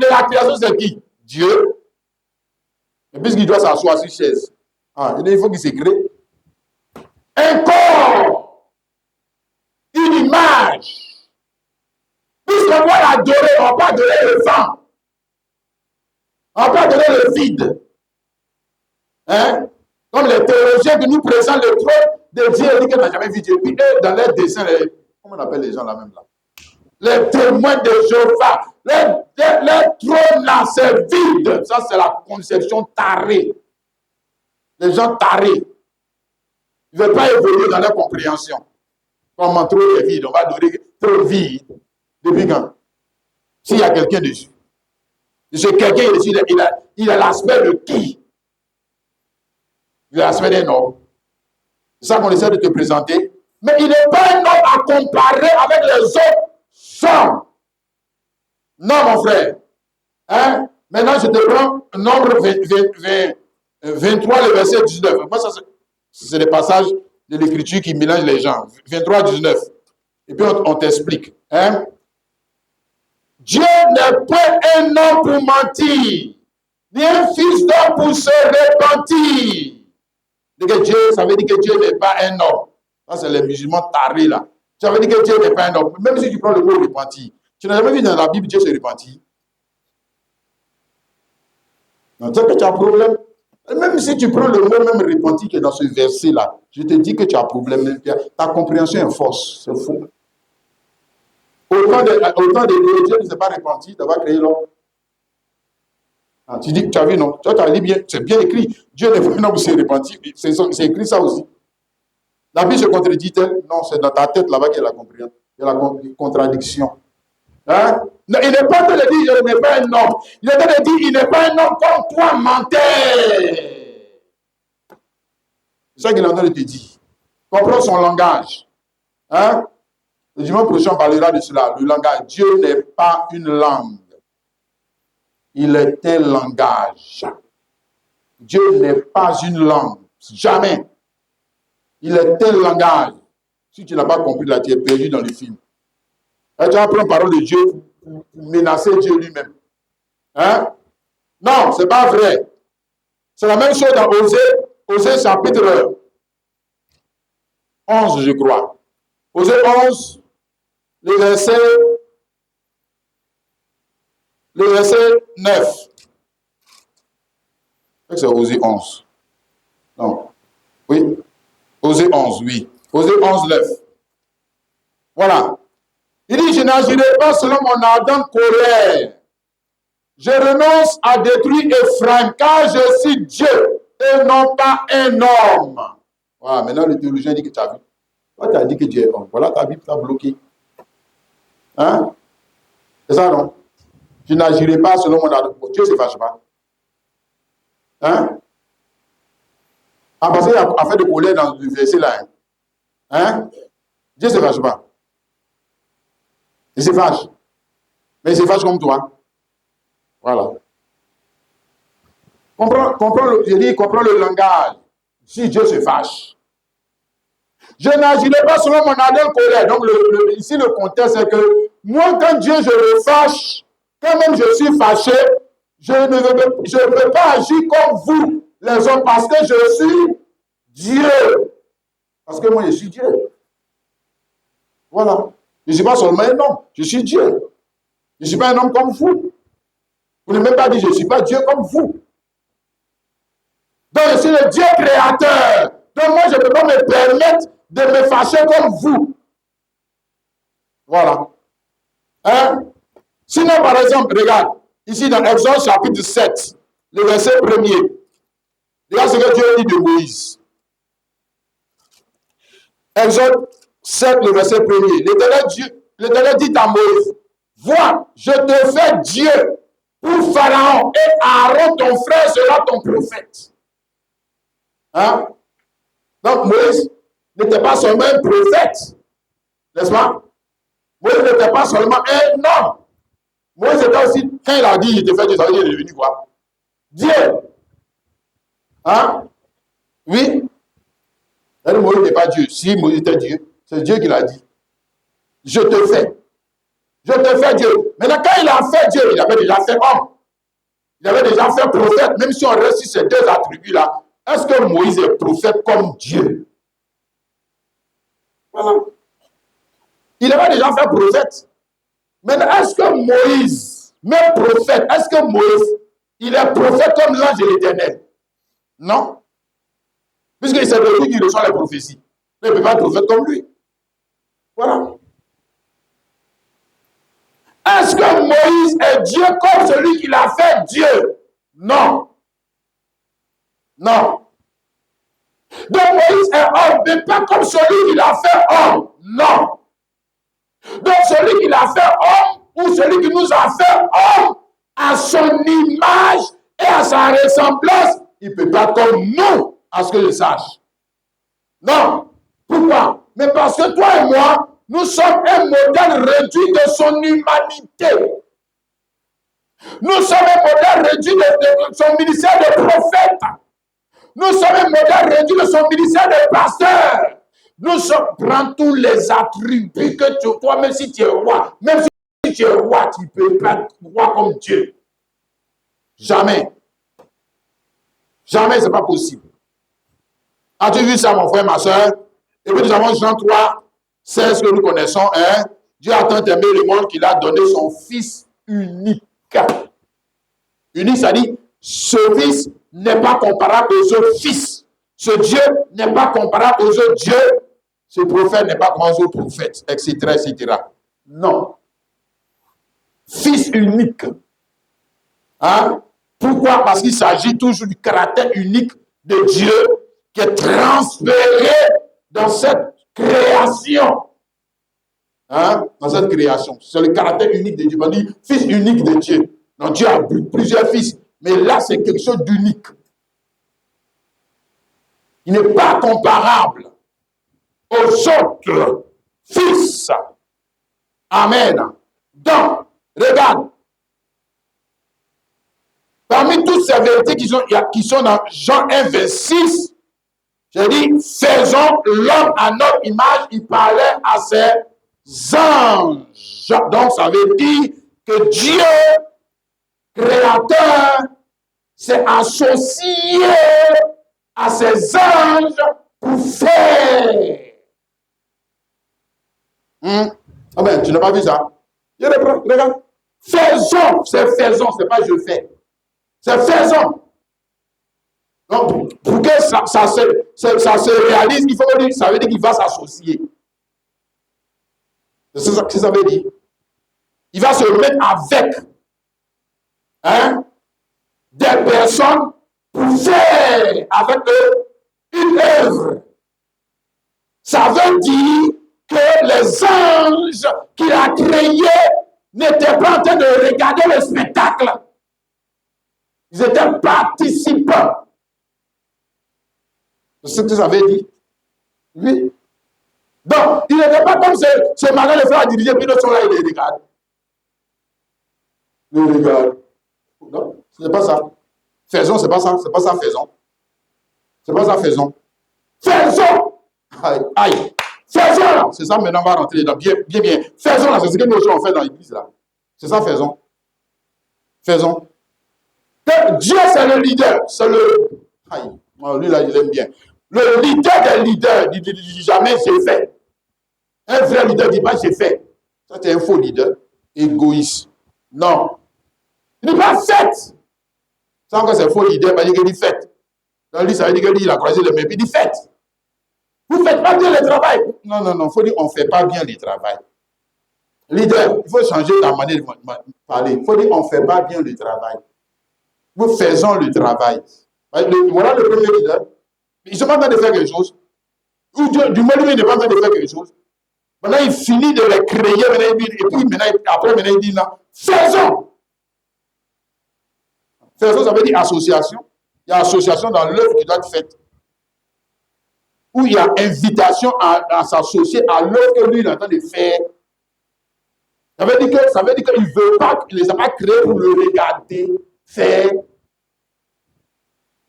la création, c'est qui? Dieu. Et puisqu'il doit s'asseoir sur une chaise, il faut qu'il se crée un corps, une image. Puisqu'on doit l'adorer, on ne va pas adorer le vent. On ne va pas adorer le vide. Hein? Comme les théologiens qui nous présentent le trône de Dieu, ils disent qu'on n'a jamais vu Dieu. Puis eux, dans leurs dessins, comment on appelle les gens là même là? Les témoins de Jéhovah. Le trône là, c'est vide. Ça, c'est la conception tarée. Les gens tarés. Ils ne veulent pas évoluer dans leur compréhension. Comment trop est vide, on va adorer trop vide. Depuis quand? S'il y a quelqu'un dessus. C'est quelqu'un, il a l'aspect de qui? Il a l'aspect d'un homme. C'est ça qu'on essaie de te présenter. Mais il n'est pas un homme à comparer avec les autres hommes. Non, mon frère. Hein? Maintenant, je te prends nombre 23, le verset 19. Moi, ça, c'est des passages de l'écriture qui mélangent les gens. 23, 19. Et puis, on t'explique. Hein? Dieu n'est pas un homme pour mentir, ni un fils d'homme pour se repentir. Dieu, ça veut dire que Dieu n'est pas un homme. Ça, c'est les musulmans tarés, là. Ça veut dire que Dieu n'est pas un homme. Même si tu prends le mot repentir, tu n'as jamais vu dans la Bible Dieu se repentir. Donc, c'est que tu as un problème. Même si tu prends le mot même repentir qui est dans ce verset-là, je te dis que tu as un problème. Ta compréhension est fausse. C'est faux. Autant de Dieu ne s'est pas repenti d'avoir créé l'homme. Ah, tu dis, tu as vu, non? Toi, tu as lu bien, c'est bien écrit. Dieu n'est pas un homme pour se repentir. C'est écrit ça aussi. La Bible se contredit-elle? Non, c'est dans ta tête là-bas qu'il y a la compréhension. Il y a la contradiction. Hein? Non, il n'est pas en train de dire, je n'est pas un homme. Il est en train de dire, il n'est pas un homme comme toi, menteur. C'est ça qu'il est en train de te dire. Comprends son langage. Hein? Le dimanche prochain, on parlera de cela. Le langage. Dieu n'est pas une langue. Il est un langage. Dieu n'est pas une langue. Jamais. Il est un langage. Si tu n'as pas compris là, tu es perdu dans le film. Et tu vas prendre parole de Dieu pour menacer Dieu lui-même. Hein? Non, ce n'est pas vrai. C'est la même chose dans Osée chapitre 11, je crois. Osée 11, le verset 9. C'est Osée 11. Non. Oui. Osée 11, oui. Osée 11, 9. Voilà. Il dit, je n'agirai pas selon mon ardente colère. Je renonce à détruire Ephraim, car je suis Dieu et non pas un homme. Voilà, maintenant le théologien dit que tu as vu. Toi, tu as dit que Dieu est homme. Voilà, ta Bible t'a bloqué. Hein? C'est ça, non? Je n'agirai pas selon mon ardente colère. Dieu ne se fâche pas. Hein? Ah, parce qu'il y a affaire de colère dans le verset là. Hein? Dieu ne se fâche pas. Il se fâche. Mais il se fâche comme toi. Voilà. Comprends le langage. Si Dieu se fâche. Je n'agirai pas selon mon ardente colère. Donc, ici, le contexte, c'est que moi, quand Dieu, je le fâche, quand même je suis fâché, je ne peux pas agir comme vous, les hommes, parce que je suis Dieu. Parce que moi, je suis Dieu. Voilà. Je ne suis pas seulement un homme, je suis Dieu. Je ne suis pas un homme comme vous. Vous ne m'avez pas dit, je ne suis pas Dieu comme vous. Donc, je suis le Dieu créateur. Donc, moi, je ne peux pas me permettre de me fâcher comme vous. Voilà. Hein? Sinon, par exemple, regarde, ici dans Exode chapitre 7, le verset 1er. Regarde ce que Dieu dit de Moïse. Exode 7, le verset 1er. L'Éternel dit à Moïse, vois, je te fais Dieu pour Pharaon et Aaron, ton frère, sera ton prophète. Hein? Donc Moïse n'était pas seulement un prophète, n'est-ce pas? Moïse n'était pas seulement un homme. Moïse était aussi, quand il a dit, il te fait Dieu, ça veut dire qu'il est devenu quoi? Dieu. Hein? Oui? Moïse n'est pas Dieu. Si Moïse était Dieu, c'est Dieu qui l'a dit. Je te fais. Je te fais Dieu. Maintenant, quand il a fait Dieu, il avait déjà fait homme. Il avait déjà fait prophète. Même si on reste sur ces deux attributs-là, est-ce que Moïse est prophète comme Dieu? Voilà. Il avait déjà fait prophète. Maintenant, est-ce que Moïse, même prophète, est-ce que Moïse, il est prophète comme l'ange de l'Éternel? Non. Puisque c'est de lui qui reçoit les prophéties. Il ne peut pas être prophète comme lui. Voilà. Est-ce que Moïse est Dieu comme celui qui l'a fait Dieu? Non. Non. Donc Moïse est homme, mais pas comme celui qui l'a fait homme. Non. Donc celui qui l'a fait homme, ou celui qui nous a fait homme, à son image et à sa ressemblance, il ne peut pas comme nous, à ce que je sache. Non. Pourquoi? Mais parce que toi et moi, nous sommes un modèle réduit de son humanité. Nous sommes un modèle réduit de son ministère de prophète. Nous sommes un modèle réduit de son ministère de pasteur. Nous sommes, prends tous les attributs que toi, même si tu es roi, même si tu es roi, tu ne peux pas être roi comme Dieu. Jamais. Jamais, ce n'est pas possible. As-tu vu ça, mon frère, ma soeur? Et puis nous avons Jean 3, 16 que nous connaissons. Hein? Dieu a tant aimé le monde qu'il a donné son Fils unique. Unique, ça dit, ce Fils n'est pas comparable aux autres fils. Ce Dieu n'est pas comparable aux autres dieux. Ce prophète n'est pas comparable aux autres prophètes, etc., etc. Non. Fils unique. Hein? Pourquoi? Parce qu'il s'agit toujours du caractère unique de Dieu qui est transféré dans cette création. Hein? Dans cette création. C'est le caractère unique de Dieu. On dit fils unique de Dieu. Donc Dieu a plusieurs fils. Mais là, c'est quelque chose d'unique. Il n'est pas comparable aux autres fils. Amen. Donc, regarde. Parmi toutes ces vérités qui sont dans Jean 1, 26, j'ai dit, faisons l'homme à notre image. Il parlait à ses anges. Donc, ça veut dire que Dieu, créateur, s'est associé à ses anges pour faire. Ah ben, tu n'as pas vu ça? Je reprends, regarde. Faisons, c'est faisons, c'est pas je fais. C'est faisons. Donc, pour que ça se réalise, il faut dire, ça veut dire qu'il va s'associer. C'est ça que ça veut dire. Il va se mettre avec des personnes pour faire avec eux une œuvre. Ça veut dire que les anges qu'il a créés n'étaient pas en train de regarder le spectacle. Ils étaient participants. C'est ce que ça veut dire. Oui. Donc, il n'était pas comme ce matin, le frère a dirigé, puis l'autre sont là, il les regarde. Il les regarde. Non, ce n'est pas ça. Faisons, c'est pas ça. C'est pas ça, faisons. C'est pas ça, faisons. Faisons! Aïe, aïe. Faisons là! C'est ça, maintenant, on va rentrer dedans. Bien, bien, bien. Faisons là, c'est ce que nous on fait dans l'église là. C'est ça, faisons. Faisons. Dieu, c'est le leader. C'est le. Aïe. Oh, lui là, je l'aime bien. Le leader des leaders, il ne dit jamais j'ai fait. Un vrai leader ne dit pas j'ai fait. Ça, c'est un faux leader. Égoïste. Non. Il dit pas faites. Ça encore, c'est un faux leader, il dit faites. Dans lui, ça veut dire qu'il a croisé le même, il dit faites. Vous ne faites pas bien le travail. Non, non, non, il faut dire on ne fait pas bien le travail. Leader, il faut changer la manière de parler. Il faut dire on ne fait pas bien le travail. Nous faisons le travail. Voilà le premier leader. Ils ne sont pas en train de faire quelque chose. Ou du moins, lui, il n'est pas en train de faire quelque chose. Maintenant, il finit de les créer, et puis après, il dit non, faisons. Faisons, ça veut dire association. Il y a association dans l'œuvre qui doit être faite. Où il y a invitation à s'associer à l'œuvre que lui, il est en train de faire. Ça veut dire qu'il ne veut pas, il ne les a pas créés pour le regarder faire,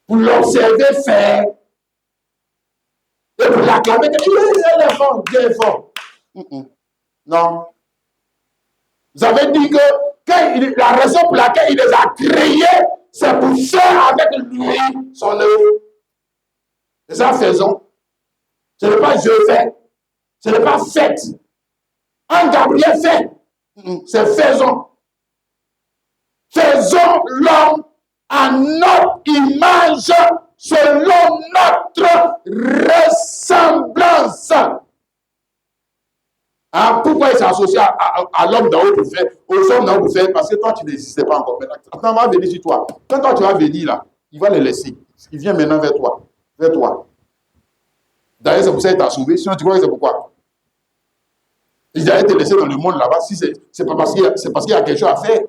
pour l'observer faire, et pour l'acclamer. Il est fort, Dieu est fort. Non. Ça veut dire que la raison pour laquelle il les a créés, c'est pour faire avec lui son œuvre. C'est ça, faisons. Ce n'est pas je fais. Ce n'est pas fait. Un Gabriel fait. C'est faisons. Faisons l'homme à notre image selon notre ressemblance. Pourquoi il s'est associé à l'homme d'en haut pour faire, aux hommes d'en haut pour faire? Parce que toi, tu n'existais pas encore. Attends, on va venir sur toi. Quand toi, tu vas venir là, il va les laisser. Il vient maintenant vers toi. Vers toi. D'ailleurs, c'est pour ça qu'il t'a sauvé. Sinon, tu crois que c'est pourquoi? Il allait te laisser dans le monde là-bas. Si c'est parce qu'il y a quelque chose à faire.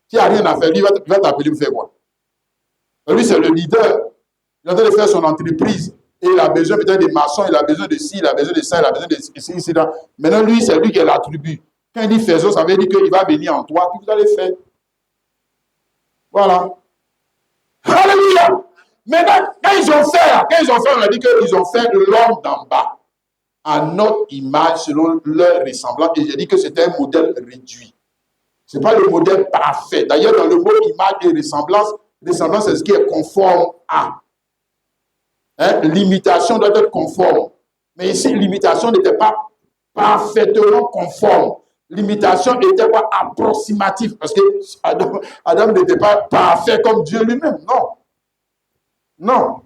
qui n'a rien à faire, lui, il va t'appeler pour faire quoi? Lui, c'est le leader. Il est en train de faire son entreprise. Et il a besoin peut-être des maçons, il a besoin de ci, il a besoin de ça, il a besoin de ci, ici, là. Maintenant, lui, c'est lui qui est l'attribut. Quand il dit faisons, ça veut dire qu'il va venir en toi, puis vous allez faire. Voilà. Alléluia. Maintenant, quand ils ont fait, on a dit qu'ils ont fait l'homme d'en bas à notre image, selon leur ressemblance. Et j'ai dit que c'était un modèle réduit. Ce n'est pas le modèle parfait. D'ailleurs, dans le mot image et ressemblance, c'est ce qui est conforme à. Hein? L'imitation doit être conforme. Mais ici, l'imitation n'était pas parfaitement conforme. L'imitation n'était pas approximative. Parce que Adam n'était pas parfait comme Dieu lui-même. Non. Non.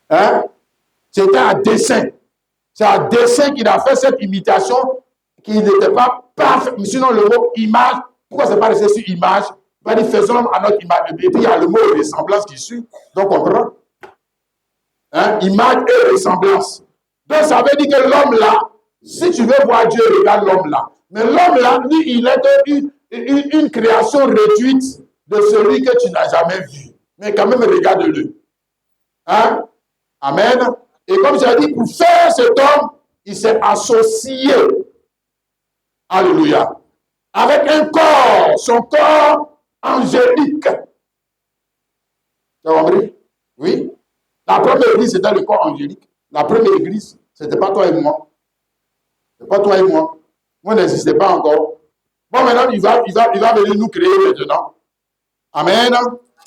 Hein? C'était un dessein. C'est un dessein qu'il a fait cette imitation qui n'était pas parfait. Mais sinon, le mot image, pourquoi ce n'est pas resté sur image? Il va dire faisons à notre image. Et puis il y a le mot ressemblance qui suit. Donc on comprend. Hein? Image et ressemblance. Donc ça veut dire que l'homme là, si tu veux voir Dieu, regarde l'homme là. Mais l'homme là, lui, il est une création réduite de celui que tu n'as jamais vu. Mais quand même, regarde-le. Hein? Amen. Et comme j'ai dit, pour faire cet homme, il s'est associé. Alléluia. Avec un corps, son corps angélique. Tu as compris? Oui. La première église, c'était le corps angélique. La première église, ce n'était pas toi et moi. Ce n'était pas toi et moi. Moi, n'existais pas encore. Bon, maintenant, il va venir nous créer maintenant. Amen.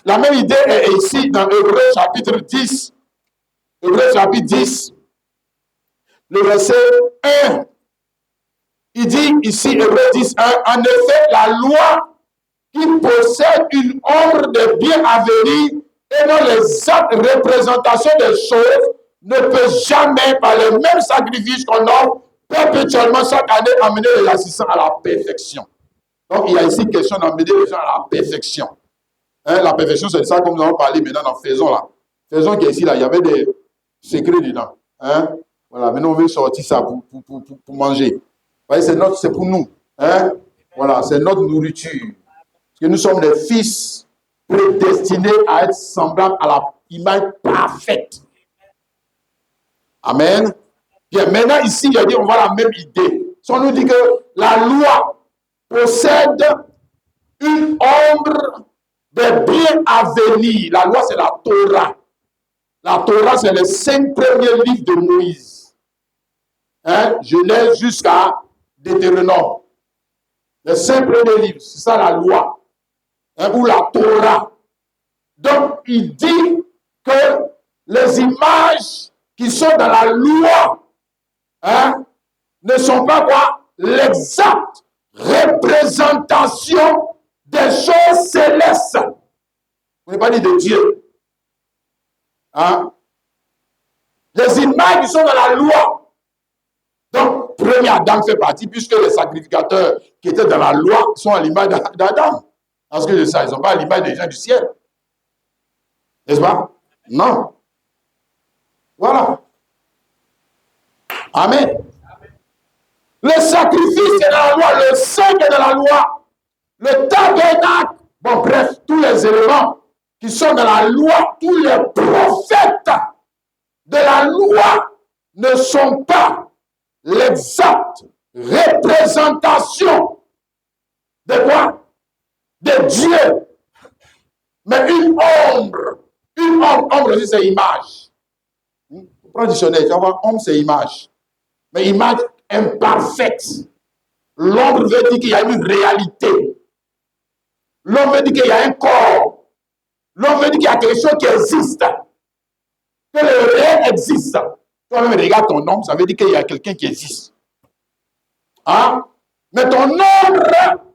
La même idée est ici dans Hébreux chapitre 10. Hébreux chapitre 10, le verset 1. Il dit ici, Hébreux 10, 1, en effet, la loi qui possède une ombre de bien à venir et non l'exacte représentation des choses ne peut jamais, par le même sacrifice qu'on offre, perpétuellement chaque année, amener les assistants à la perfection. Donc, il y a ici question d'amener les gens à la perfection. Hein, la perfection, c'est ça comme nous allons parler maintenant dans Faisons là. Faisons qu'ici, là, il y avait des secrets dedans. Hein? Voilà, maintenant on veut sortir ça pour manger. Vous voyez, c'est pour nous. Hein? Voilà, c'est notre nourriture. Parce que nous sommes des fils prédestinés à être semblables à l'image parfaite. Amen. Bien, maintenant ici, il a dit, on voit la même idée. Si on nous dit que la loi possède une ombre de bien à venir. La loi, c'est la Torah. La Torah, c'est les 5 premiers livres de Moïse. Hein? Genèse jusqu'à Deutéronome. Les 5 premiers livres, c'est ça la loi. Hein? Ou la Torah. Donc, il dit que les images qui sont dans la loi, hein, ne sont pas quoi? L'exacte représentation des choses célestes. On n'est pas dit de Dieu. Hein? Les images qui sont dans la loi. Donc, premier Adam fait partie, puisque les sacrificateurs qui étaient dans la loi sont à l'image d'Adam. Parce que ça, ils n'ont pas l'image des gens du ciel. N'est-ce pas? Non. Voilà. Amen. Le sacrifice est dans la loi, le sang est dans la loi, le tabernacle, bon bref, tous les éléments qui sont dans la loi, tous les prophètes de la loi ne sont pas l'exacte représentation de quoi? De Dieu. Mais une ombre aussi c'est image. Prends le dictionnaire, tu vas voir, ombre c'est image. Mais image imparfaite. L'ombre veut dire qu'il y a une réalité. L'ombre veut dire qu'il y a un corps. L'ombre veut dire qu'il y a quelque chose qui existe. Que le réel existe. Toi-même, regarde ton ombre, ça veut dire qu'il y a quelqu'un qui existe. Hein? Mais ton ombre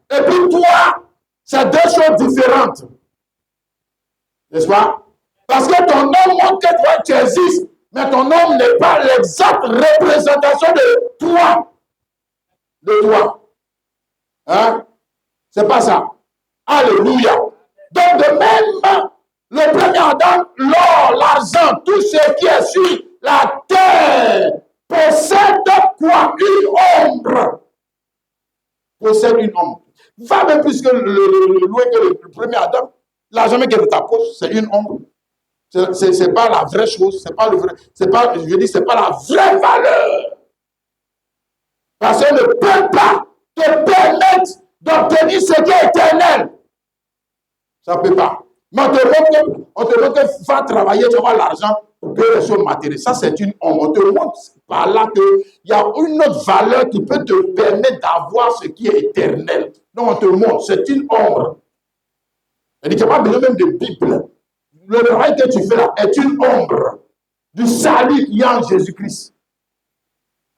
et puis toi, c'est deux choses différentes. N'est-ce pas? Parce que ton ombre montre que toi, tu existes. Mais ton ombre n'est pas l'exacte représentation de toi. De toi. Hein? C'est pas ça. Alléluia. Donc de même, le premier Adam, l'or, l'argent, tout ce qui est sur la terre possède quoi? Une ombre. Possède une ombre. Va même plus que loin que le premier Adam. L'argent qui est dans ta poche, c'est une ombre. C'est pas la vraie chose, c'est pas le vrai, c'est pas, je dis, c'est pas la vraie valeur. Parce qu'on ne peut pas te permettre d'obtenir ce qui est éternel. Ça ne peut pas. Mais on te montre que va travailler, tu vas avoir l'argent pour payer les choses matérielles. Ça, c'est une ombre. On te montre par là qu'il y a une autre valeur qui peut te permettre d'avoir ce qui est éternel. Donc, on te montre, c'est une ombre. Tu n'as pas besoin même de Bible. Le travail que tu fais là est une ombre du salut qu'il y a en Jésus-Christ.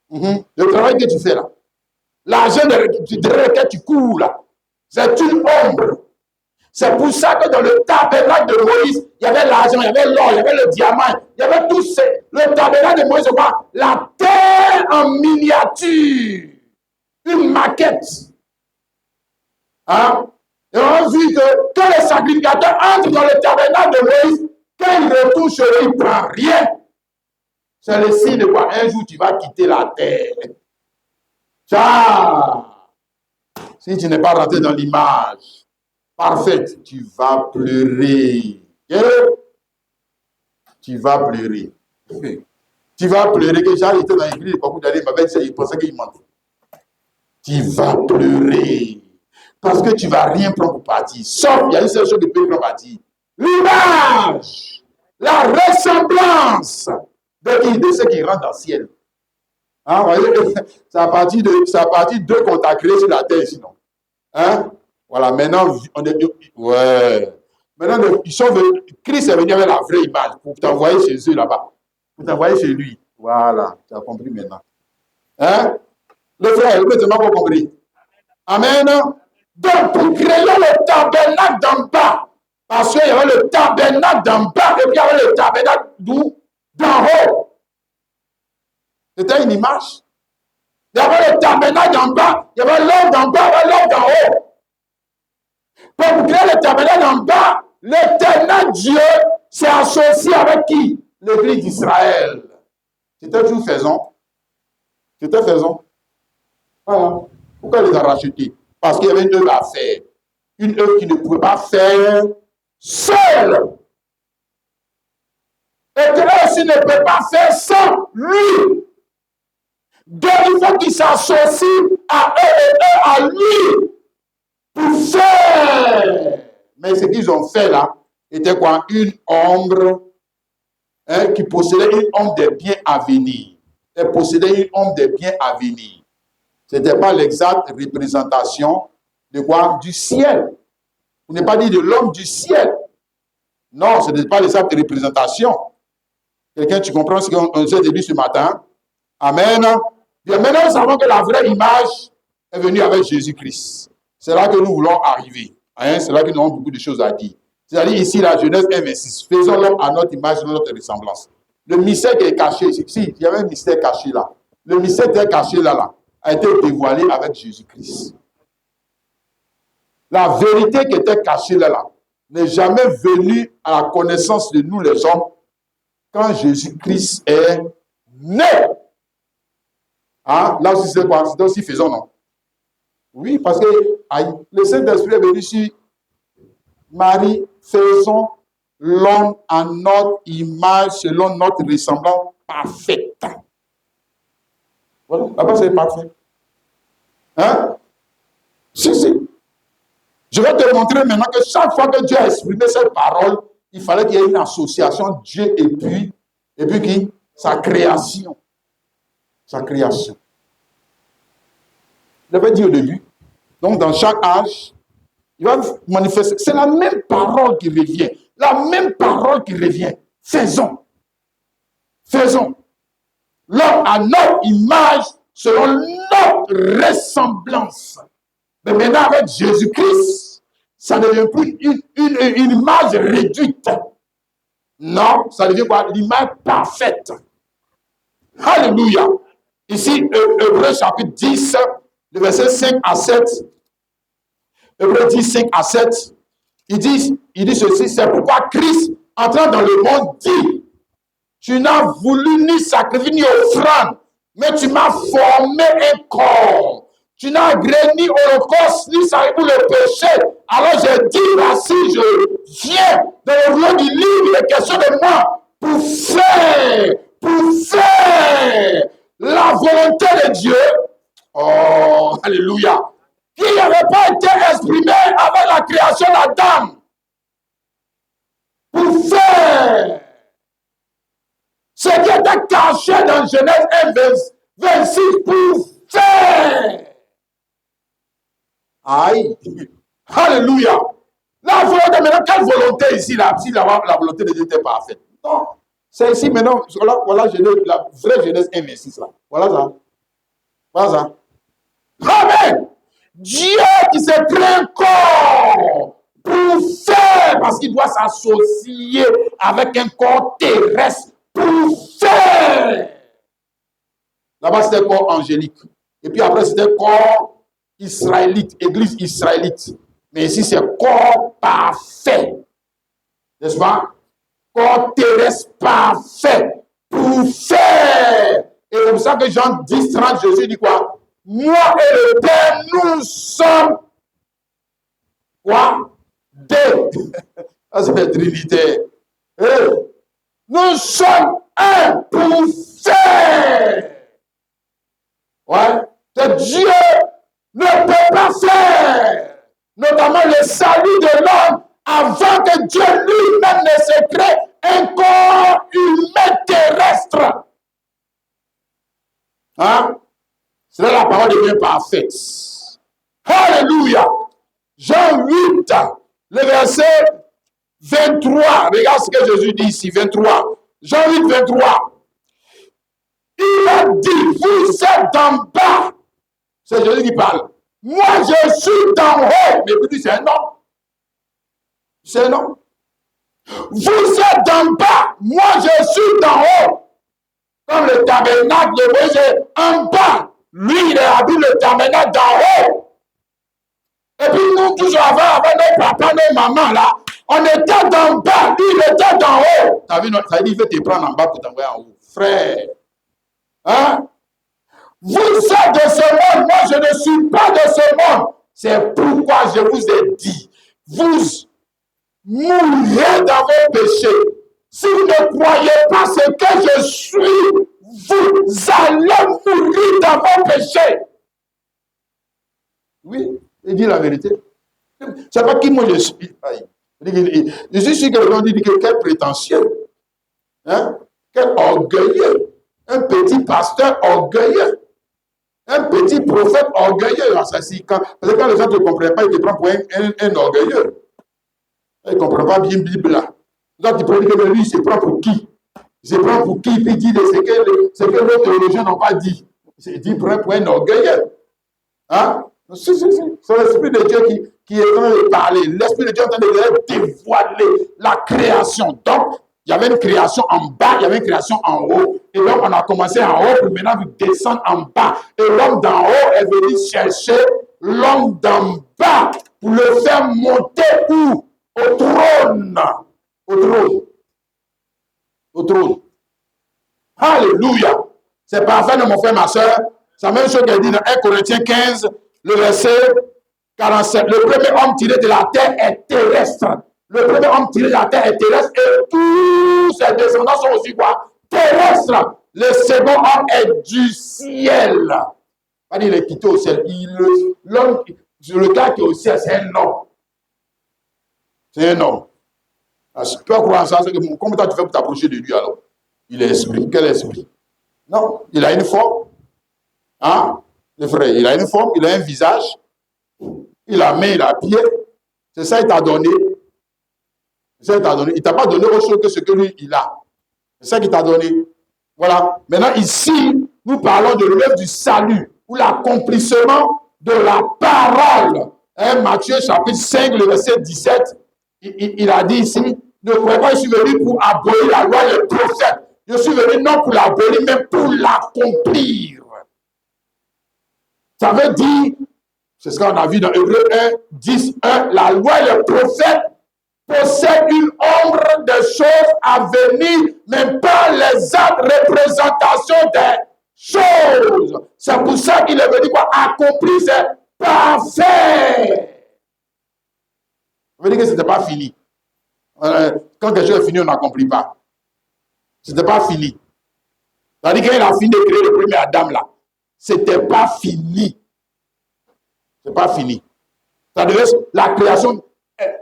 Le travail que tu fais là, l'argent derrière lequel tu cours là, c'est une ombre. C'est pour ça que dans le tabernacle de Moïse, il y avait l'argent, il y avait l'or, il y avait le diamant, il y avait tout ça. Le tabernacle de Moïse, c'est quoi? La terre en miniature. Une maquette. Hein? Et on a vu que quand les sacrificateurs entrent dans le tabernacle de Moïse, quand ils retournent chez eux, ils ne prennent rien. C'est le signe de quoi? Un jour, tu vas quitter la terre. Ça, si tu n'es pas rentré dans l'image parfaite, tu vas pleurer. Tu vas pleurer. Tu vas pleurer. Que Jean était dans l'église, il pensait qu'il mentait. Tu vas pleurer. Parce que tu ne vas rien prendre pour partir. Sauf, il y a une seule chose qui peut prendre pour partir. L'image, la ressemblance de ceux qui rentrent dans le ciel. Hein, voyez, c'est à partir d'eux qu'on t'a créé sur la terre, sinon. Hein? Voilà, maintenant, maintenant, Christ est venu avec la vraie image pour t'envoyer chez eux là-bas. Pour t'envoyer chez lui. Voilà, tu as compris maintenant. Hein? Le frère, tu n'as pas compris. Amen. Donc, pour créer le tabernacle d'en bas, parce qu'il y avait le tabernacle d'en bas et puis il y avait le tabernacle d'où? D'en haut. C'était une image. Il y avait le tabernacle d'en bas, il y avait l'homme d'en bas, il y avait l'homme d'en haut. Pour créer le tabernacle d'en bas, l'éternel Dieu s'est associé avec qui? L'église d'Israël. C'était toujours faisant. C'était faisant. Voilà. Pourquoi il les a rachetés? Parce qu'il y avait une œuvre à faire. Une œuvre qu'il ne pouvait pas faire seul. Et que là aussi ne peut pas faire sans lui. Donc il faut qu'il s'associe à eux et eux à lui pour faire. Mais ce qu'ils ont fait là était quoi? Une ombre qui possédait une ombre des biens à venir. Elle possédait une ombre des biens à venir. Ce n'était pas l'exacte représentation de quoi? Du ciel. Vous n'avez pas dit de l'homme du ciel. Non, ce n'était pas l'exacte représentation. Quelqu'un, tu comprends ce qu'on s'est dit ce matin? Amen. Bien, maintenant, nous savons que la vraie image est venue avec Jésus-Christ. C'est là que nous voulons arriver. Hein? C'est là que nous avons beaucoup de choses à dire. C'est-à-dire ici, la Genèse 1:26. Faisons l'homme à notre image, à notre ressemblance. Le mystère qui est caché ici, il y avait un mystère caché là. Le mystère qui est caché là, a été dévoilé avec Jésus-Christ. La vérité qui était cachée là, n'est jamais venue à la connaissance de nous les hommes quand Jésus-Christ est né. Hein? Là aussi, c'est quoi? C'est aussi faisant, non? Oui, parce que le Saint-Esprit est venu sur Marie, faisons l'homme à notre image, selon notre ressemblance parfaite. Voilà, là-bas c'est parfait. Hein? Si. Je vais te montrer maintenant que chaque fois que Dieu a exprimé cette parole, il fallait qu'il y ait une association Dieu et puis qui? Sa création. Sa création. Je l'avais dit au début. Donc, dans chaque âge, il va manifester. C'est la même parole qui revient. La même parole qui revient. Faisons. L'homme à notre image, selon notre ressemblance. Mais maintenant, avec Jésus-Christ, ça ne devient plus une image réduite. Non, ça devient quoi? L'image parfaite. Alléluia. Ici, Hébreux chapitre 10, le verset 5 à 7. Hébreux 10, 5 à 7. Il dit ceci, c'est pourquoi Christ, entrant dans le monde, dit, tu n'as voulu ni sacrifice ni offrande, mais tu m'as formé un corps tu n'as agréé ni holocauste, ni sacrifice pour le péché. Alors j'ai dit, voici, je viens dans le rouleau du livre, il est question de moi, pour faire la volonté de Dieu. Oh, alléluia. Qui n'avait pas été exprimé avec la création d'Adam. Pour faire ce qui était caché dans Genèse 1, 26, pour faire. Aïe. Alléluia. La volonté, maintenant, quelle volonté ici, là, si la volonté de Dieu était parfaite? Non. C'est ici maintenant, voilà la vraie Genèse 1, 26, là. Voilà ça. Voilà ça. Amen. Dieu qui s'est créé un corps pour faire, parce qu'il doit s'associer avec un corps terrestre pour faire. Là-bas, c'était un corps angélique. Et puis après, c'était un corps israélite, église israélite. Mais ici, c'est corps parfait. N'est-ce pas? Corps terrestre parfait pour faire. Et c'est pour ça que Jean 10, 30, Jésus dit quoi? Moi et le Père, nous sommes quoi? Deux. Ça, c'est la Trinité. Nous sommes un pour faire. Ouais. Que Dieu ne peut pas faire, notamment le salut de l'homme, avant que Dieu lui-même ne se crée un corps humain terrestre. Hein? C'est là la parole devient parfaite. Alléluia. Jean 8, le verset 23. Regarde ce que Jésus dit ici, 23. Jean 8, 23. Il a dit, vous êtes en bas. C'est Jésus qui parle. Moi, je suis d'en haut. Mais puis, c'est un nom. C'est un nom. Vous êtes d'en bas. Moi, je suis d'en haut. Comme le tabernacle de Moïse en bas. Lui, il a habité le tabernacle d'en haut. Et puis, nous, toujours avant nos papas, nos mamans, là, on était d'en bas. Lui, il était d'en haut. Ça veut dire qu'il veut te prendre en bas pour t'envoyer en haut. Frère. Hein? Vous êtes de ce monde, moi je ne suis pas de ce monde. C'est pourquoi je vous ai dit, vous mourrez dans vos péchés. Si vous ne croyez pas ce que je suis, vous allez mourir dans vos péchés. Oui, il dit la vérité. C'est pas qui moi je suis. Je suis sûr que les gens disent que quel prétentieux, hein? Quel orgueilleux, un petit pasteur orgueilleux. Un petit prophète orgueilleux. Parce que quand les gens ne te comprennent pas, ils te prennent pour un orgueilleux. Ils ne comprennent pas bien la Bible là. Donc, tu peux dire que lui, il se prend pour qui? Il se prend pour qui? Puis il dit ce que les théologiens n'ont pas dit. Il dit pour un orgueilleux. Hein? Si. C'est l'Esprit de Dieu qui est en train de parler. L'Esprit de Dieu est en train de dévoiler la création. Donc, il y avait une création en bas, il y avait une création en haut. Et donc, on a commencé en haut, pour maintenant descendre en bas. Et l'homme d'en haut est venu chercher l'homme d'en bas pour le faire monter où? Au trône. Au trône. Alléluia. C'est parfait, mon frère, ma soeur. C'est la même chose qu'elle dit dans 1 Corinthiens 15, le verset 47. Le premier homme tiré de la terre est terrestre. Le premier homme tiré de la terre est terrestre et tous ses descendants sont aussi quoi? Terrestres. Le second homme est du ciel. Il est quitté au ciel. L'homme, le gars qui est au ciel, c'est un homme. C'est un homme. Tu peux croire ça, c'est que comment tu fais pour t'approcher de lui alors? Il est esprit. Quel esprit? Non, il a une forme. Hein? Les frères, il a une forme, il a un visage. Il a main, il a pied. C'est ça qu'il t'a donné. C'est ça qu'il t'a donné. Il ne t'a pas donné autre chose que ce que lui, il a. C'est ça qu'il t'a donné. Voilà. Maintenant, ici, nous parlons de l'œuvre du salut, ou l'accomplissement de la parole. Hein, Matthieu, chapitre 5, le verset 17, il a dit ici, ne croyez pas, je suis venu pour abolir la loi et les prophètes. Je suis venu non pour l'abolir, mais pour l'accomplir. Ça veut dire, c'est ce qu'on a vu dans Hébreux 1, 10, 1, la loi et les prophètes possèdent une ombre de choses à venir, mais pas les autres représentations des choses. C'est pour ça qu'il est venu quoi? Accomplir, c'est parfait. Ça veut dire que ce n'était pas fini. Quand quelque chose est fini, on n'accomplit pas. Ce n'était pas fini. Ça veut dire qu'il a fini de créer le premier Adam là. Ce n'était pas fini. Ce n'est pas fini. Ça devait, la création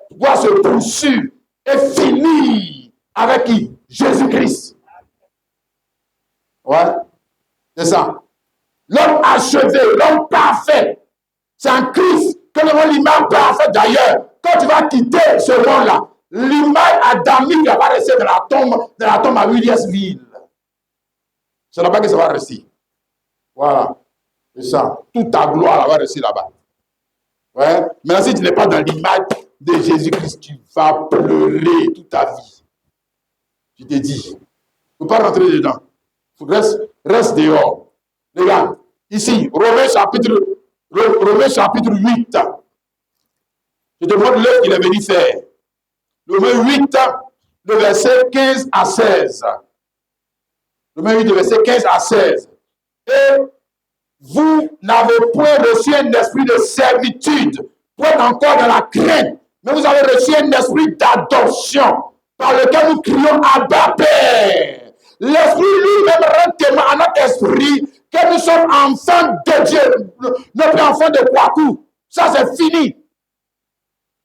doit se poursuivre et finir avec qui? Jésus-Christ. Ouais, c'est ça. L'homme achevé, l'homme parfait. C'est en Christ que nous avons l'image parfaite. D'ailleurs, quand tu vas quitter ce monde-là, l'image adamique va rester dans la tombe à Williamsville. C'est là-bas que ça va rester. Voilà. C'est ça. Toute ta gloire va rester là-bas. Ouais. Maintenant, si tu n'es pas dans l'image de Jésus-Christ, tu vas pleurer toute ta vie. Je te dis. Il ne faut pas rentrer dedans. Reste dehors. Regarde. Ici, Romains chapitre 8. Je te montre l'œuvre qu'il est venu faire. Romains 8, le verset 15 à 16. Romains 8, le verset 15 à 16. Et vous n'avez point reçu un esprit de servitude pour être encore dans la crainte, mais vous avez reçu un esprit d'adoption par lequel nous crions Abba Père. L'esprit lui-même rend témoin à notre esprit que nous sommes enfants de Dieu, non plus enfants de Kwaku. Ça, c'est fini.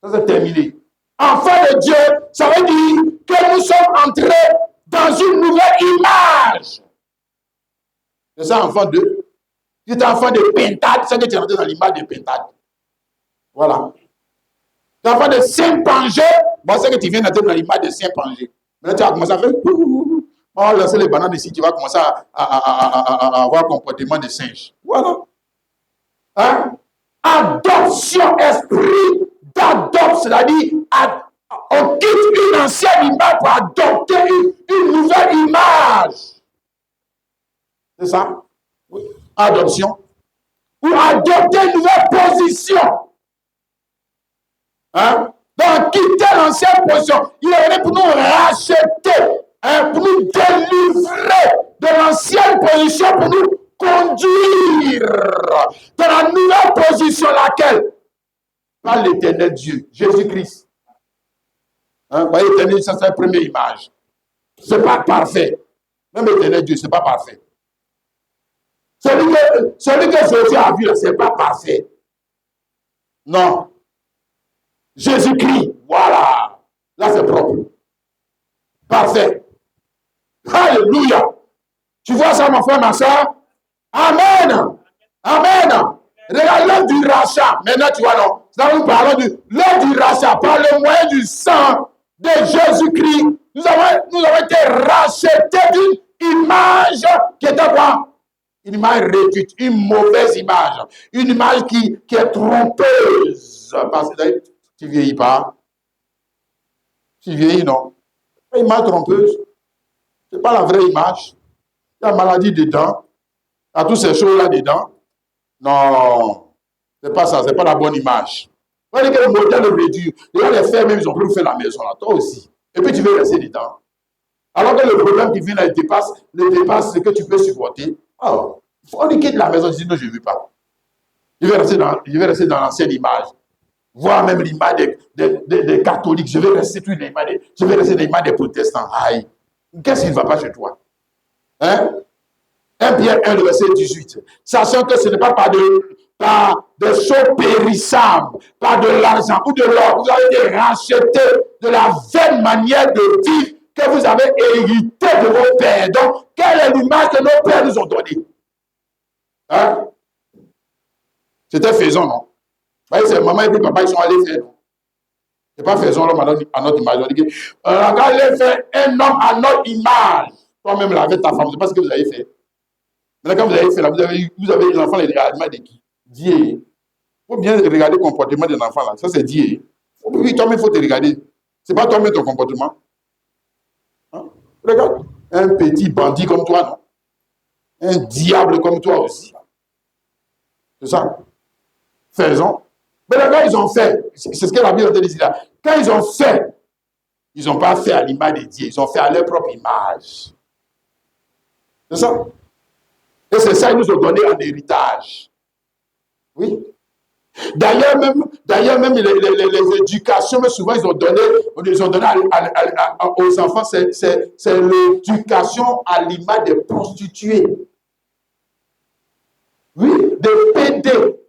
Ça, c'est terminé. Enfants de Dieu, ça veut dire que nous sommes entrés dans une nouvelle image. C'est ça, enfant de. Si tu es enfant de pentade, c'est que tu es entré dans l'image de pentade. Voilà. Tu es enfant de Saint-Pangé, bon, c'est que tu viens d'entrer dans l'image de Saint-Pangé. Maintenant, tu vas commencer à faire. On va lancer les bananes ici, tu vas commencer à avoir un comportement de singe. Voilà. Hein? Adoption, esprit d'adoption, c'est-à-dire on quitte une ancienne image pour adopter une nouvelle image. C'est ça? Oui. Adoption. Ou adopter une nouvelle position. Hein? Donc, quitter l'ancienne position. Il est venu pour nous racheter, hein, pour nous délivrer de l'ancienne position, pour nous conduire dans la nouvelle position, laquelle? Par l'éternel Dieu, Jésus-Christ. Hein? Par l'éternel, ça c'est la première image. Ce n'est pas parfait. Même l'éternel Dieu, ce n'est pas parfait. Celui que Jésus a vu, ce n'est pas parfait. Non. Jésus-Christ, voilà. Là, c'est propre. Parfait. Alléluia. Tu vois ça, mon frère, ma soeur? Amen. Amen. Regarde l'œuvre du rachat. Maintenant, tu vois, non. Là, nous parlons de l'œuvre du rachat par le moyen du sang de Jésus-Christ. Nous avons été rachetés d'une image qui était quoi? Une image réduite, une mauvaise image. Une image qui est trompeuse. Parce que tu ne vieillis pas. Tu vieillis, non. Une image trompeuse. Ce n'est pas la vraie image. Il y a maladie dedans. Il y a toutes ces choses-là dedans. Non. Ce n'est pas ça. Ce n'est pas la bonne image. Vous voyez que le modèle est réduit. Les frères, même, ils ont pu faire la maison là. Toi aussi. Et puis tu veux rester dedans. Alors que le problème qui vient là, il dépasse ce que tu peux supporter. Oh, on lui quitte la maison, sinon je ne veux pas. Je vais rester dans l'ancienne image. Voir même l'image des catholiques. Je vais rester dans l'image des protestants. Aïe. Qu'est-ce qui ne va pas chez toi? Hein? 1 Pierre 1, le verset 18. Sachant que ce n'est pas par des choses périssables, par de l'argent ou de l'or. Vous avez été rachetés de la vaine manière de vivre que vous avez hérité de vos pères. Donc, quelle est l'image que nos pères nous ont donnée? Hein? C'était faisant, non? Vous voyez, c'est maman et puis papa, ils sont allés faire. C'est pas faisant l'homme à notre image. On dit que, allez faire un homme à notre image. Toi-même, là, avec ta femme, c'est pas ce que vous avez fait. Maintenant, quand vous avez fait là, vous avez les enfants, les regards de qui? Dieu. Il faut bien regarder le comportement des enfants là. Ça, c'est Dieu. Oui, toi-même, il faut te regarder. C'est pas toi-même ton comportement. Hein? Regarde. Un petit bandit comme toi, non? Un diable comme toi aussi. C'est ça. Faisons. Mais là, quand ils ont fait, c'est ce que la Bible te dit là. Quand ils ont fait, ils n'ont pas fait à l'image de Dieu. Ils ont fait à leur propre image. C'est ça. Et c'est ça qu'ils nous ont donné en héritage. Oui. D'ailleurs même les éducations, mais souvent ils ont donné aux enfants, c'est l'éducation à l'image des prostituées. Oui, des pédés.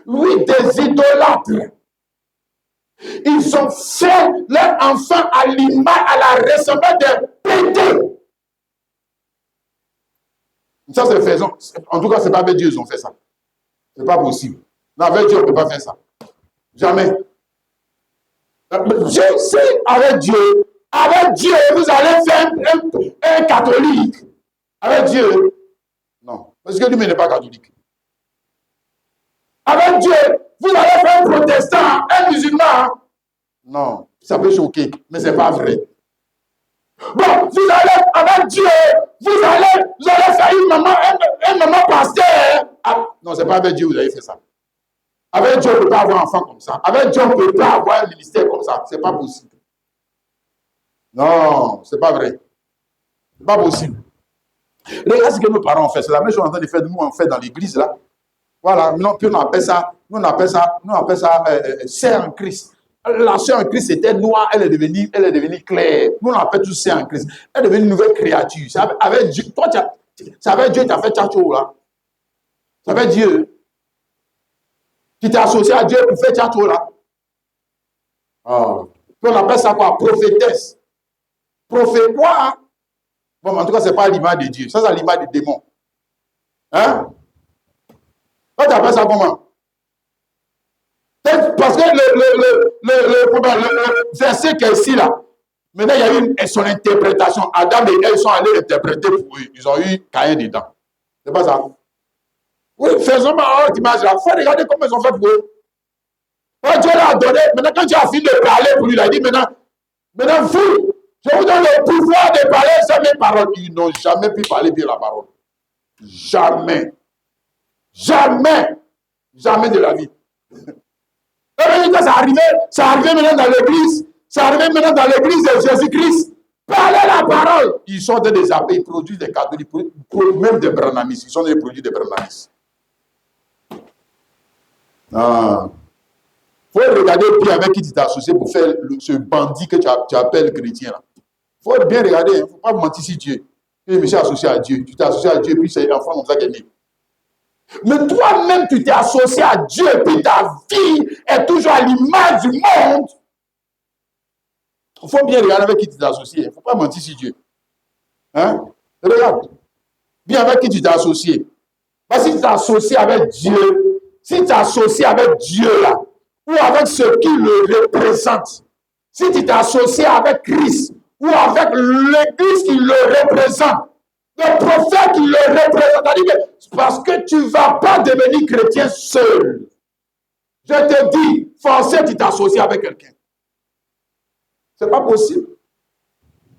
Oui, des idolâtres. Ils ont fait leurs enfants à l'image, à la ressemblance des pédés. Ça, c'est faisant. En tout cas, c'est pas avec Dieu qu'ils ont fait ça. C'est pas possible. Non, avec Dieu, on ne peut pas faire ça. Jamais. Je sais, avec Dieu, vous allez faire un catholique. Avec Dieu, non. Parce que lui-même n'est pas catholique. Avec Dieu, vous allez faire un protestant, un musulman. Non, ça peut choquer, mais ce n'est pas vrai. Bon, vous allez, avec Dieu, vous allez faire un maman pasteur. Ah, non, ce n'est pas avec Dieu que vous allez faire ça. Avec Dieu, on ne peut pas avoir un enfant comme ça. Avec Dieu, on ne peut pas avoir un ministère comme ça. Ce n'est pas possible. Non, ce n'est pas vrai. Ce n'est pas possible. Regarde ce que nos parents ont fait. C'est la même chose qu'on est en train de faire, nous, on fait dans l'église, là. Voilà, puis on appelle ça sœur en Christ. La sœur en Christ était noire, elle est devenue claire. Nous, on appelle tout sœur en Christ. Elle est devenue une nouvelle créature. Avec Dieu, toi, c'est avec Dieu qui t'a fait tchatcho, là. C'est avec Dieu. Qui t'est associé à Dieu pour faire tchatcho, là. Oh. Puis on appelle ça quoi? Prophétesse. Prophète quoi? Hein? Bon, en tout cas, ce n'est pas l'image de Dieu. Ça, c'est l'image des démons. Hein? Toi, tu appelles ça comment? Parce que le verset qui est ici, là, maintenant, il y a eu son interprétation. Adam et Ève sont allés interpréter pour eux. Ils ont eu Caïn dedans. C'est pas ça? Oui, faisons ma haute image là. Il faut regarder comment ils ont fait pour eux. Quand Dieu leur a donné, maintenant, quand Dieu a fini de parler pour lui, il a dit maintenant, vous, je vous donne le pouvoir de parler sans mes paroles. Ils n'ont jamais pu parler bien la parole. Jamais. Jamais. Jamais de la vie. Et quand ça arrivait maintenant dans l'église. Ça arrivait maintenant dans l'église de Jésus-Christ. Parlez la parole. Ils sont des appels, ils produisent des catholiques, même des branamistes. Ils sont des produits des branamistes. Ah. Il faut regarder bien avec qui tu t'es associé pour faire ce bandit que tu appelles chrétien. Il faut bien regarder. Il ne faut pas mentir sur Dieu. Je me suis associé à Dieu. Tu t'es associé à Dieu, puis c'est l'enfant comme ça qui est né. Mais toi-même, tu t'es associé à Dieu, puis ta vie est toujours à l'image du monde. Il faut bien regarder avec qui tu t'es associé. Il ne faut pas mentir sur Dieu. Hein? Regarde. Bien avec qui tu t'es associé. Parce que si tu t'es associé avec Dieu, si tu t'es associé avec Dieu là, ou avec ce qui le représente, si tu t'es associé avec Christ, ou avec l'Église qui le représente, le prophète qui le représente, c'est parce que tu ne vas pas devenir chrétien seul. Je te dis, forcément, tu t'associes avec quelqu'un. Ce n'est pas possible.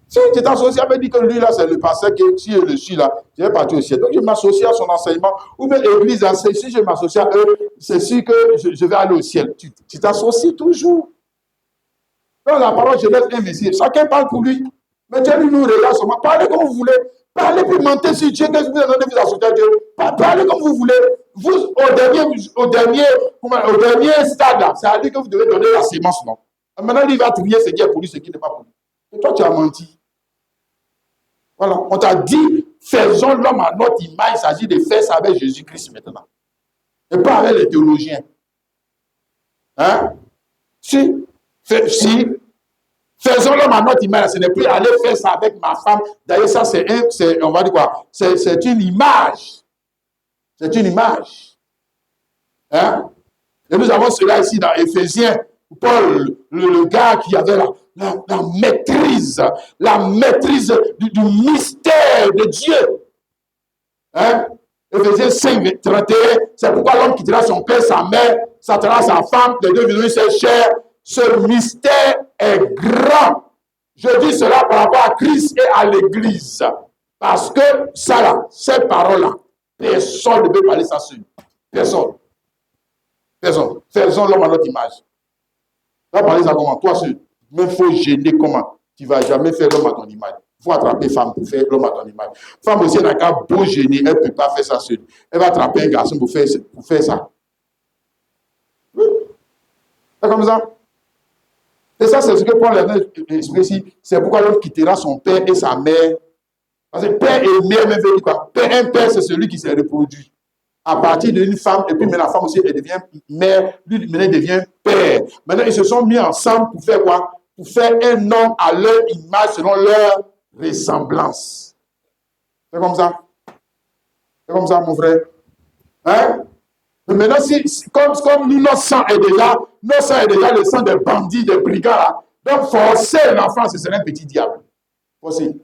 Si tu t'associes avec lui, que lui, là, c'est le pasteur qui je suis là, je vais partir au ciel. Donc, je m'associe à son enseignement. Ou bien l'église, si je m'associe à eux, c'est sûr que je vais aller au ciel. Tu t'associes toujours. Dans la parole, je laisse investir. Chacun parle pour lui. Mais Dieu nous regarde seulement. Parlez comme vous voulez. Parlez puis mentez sur Dieu. Qu'est-ce que vous avez de vous associer à Dieu? Parlez comme vous voulez. Vous, au dernier stade, là, c'est à lui que vous devez donner la sémence, non? Maintenant, lui va trier ce qui est pour lui, ce qui n'est pas pour lui. Et toi, tu as menti. Voilà. On t'a dit, faisons l'homme à notre image. Il s'agit de faire ça avec Jésus-Christ maintenant. Et pas avec les théologiens. Hein? Si. Faisons l'homme à notre image. Ce n'est plus aller faire ça avec ma femme. D'ailleurs, ça, on va dire quoi? C'est une image. C'est une image. Hein? Et nous avons cela ici dans Éphésiens. Paul, le gars qui avait la maîtrise du mystère de Dieu. Hein? Éphésiens 5, 31, c'est pourquoi l'homme quittera son père, sa mère, s'attachera sa femme, les deux viendront ses chairs. Ce mystère est grand. Je dis cela par rapport à Christ et à l'Église. Parce que ça là, ces paroles-là, personne ne peut parler ça seul. Personne. Faisons l'homme à notre image. Tu vas parler ça comment? Toi seul. Mais il faut gêner comment? Tu ne vas jamais faire l'homme à ton image. Il faut attraper femme pour faire l'homme à ton image. Femme aussi, elle n'a qu'à beau gêner, elle ne peut pas faire ça seule. Elle va attraper un garçon pour faire ça. Oui. C'est comme ça. Et ça, c'est ce que Paul avait expliqué ici. C'est pourquoi l'homme quittera son père et sa mère. Parce que père et mère, même veut dire quoi? Un père, c'est celui qui s'est reproduit à partir d'une femme, et puis mais la femme aussi, elle devient mère, lui, maintenant, elle devient père. Maintenant, ils se sont mis ensemble pour faire quoi? Pour faire un homme à leur image, selon leur ressemblance. C'est comme ça. C'est comme ça, mon frère. Hein? Mais maintenant, comme nous, notre sang est déjà le sang des bandits, des brigands, là. Donc, forcer l'enfant, ce serait un petit diable. Forcer.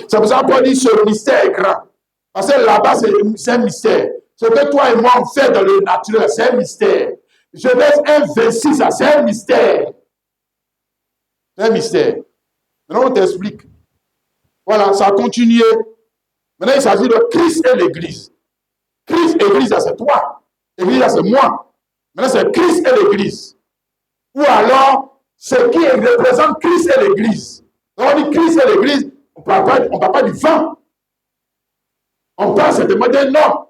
C'est pour ça qu'on dit ce mystère est grand. Parce que là-bas, c'est un mystère. Ce que toi et moi, on fait dans le naturel, c'est un mystère. Genèse 1:26, c'est un mystère. C'est un mystère. Maintenant, on t'explique. Voilà, ça a continué. Maintenant, il s'agit de Christ et l'Église. Christ, Église, c'est toi. Église, c'est moi. Maintenant, c'est Christ et l'Église. Ou alors, ce qui représente Christ et l'Église. Quand on dit Christ et l'Église, on ne parle pas du vent. On parle certainement d'un homme.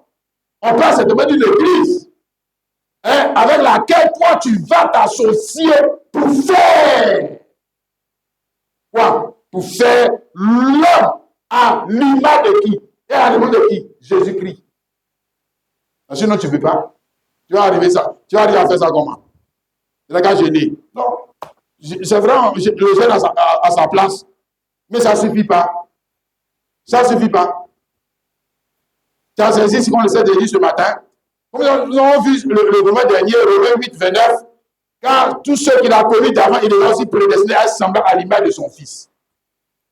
On parle certainement d'une Église. Hein, avec laquelle toi, tu vas t'associer pour faire. Quoi? Pour faire l'homme à l'image de qui? Et à l'image de qui? Jésus-Christ. Sinon, tu ne peux pas. Tu vas arriver à faire ça comment? C'est la gars gêné. Non. C'est vrai, le gêne à sa place. Mais ça ne suffit pas. Ça ne suffit pas. Tu as saisi ce qu'on essaie de dire ce matin. Comme nous avons vu le moment dernier, Romains 8:29, car tous ceux qu'il a connus d'avant, il est aussi prédestiné à sembler à l'image de son Fils.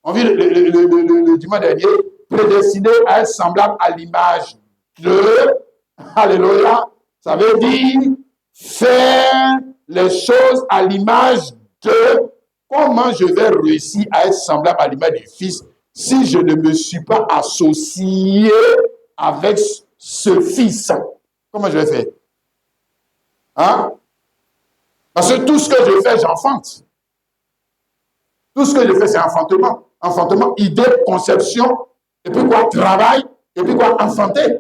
On vit le dimanche dernier, prédestiné à être semblable à l'image de. Alléluia. Ça veut dire faire les choses à l'image de. Comment je vais réussir à être semblable à l'image du Fils si je ne me suis pas associé avec ce Fils? Comment je vais faire? Hein? Parce que tout ce que je fais, j'enfante. Tout ce que je fais, c'est enfantement. Enfantement, idée, conception, et puis quoi? Travail, et puis quoi? Enfanter.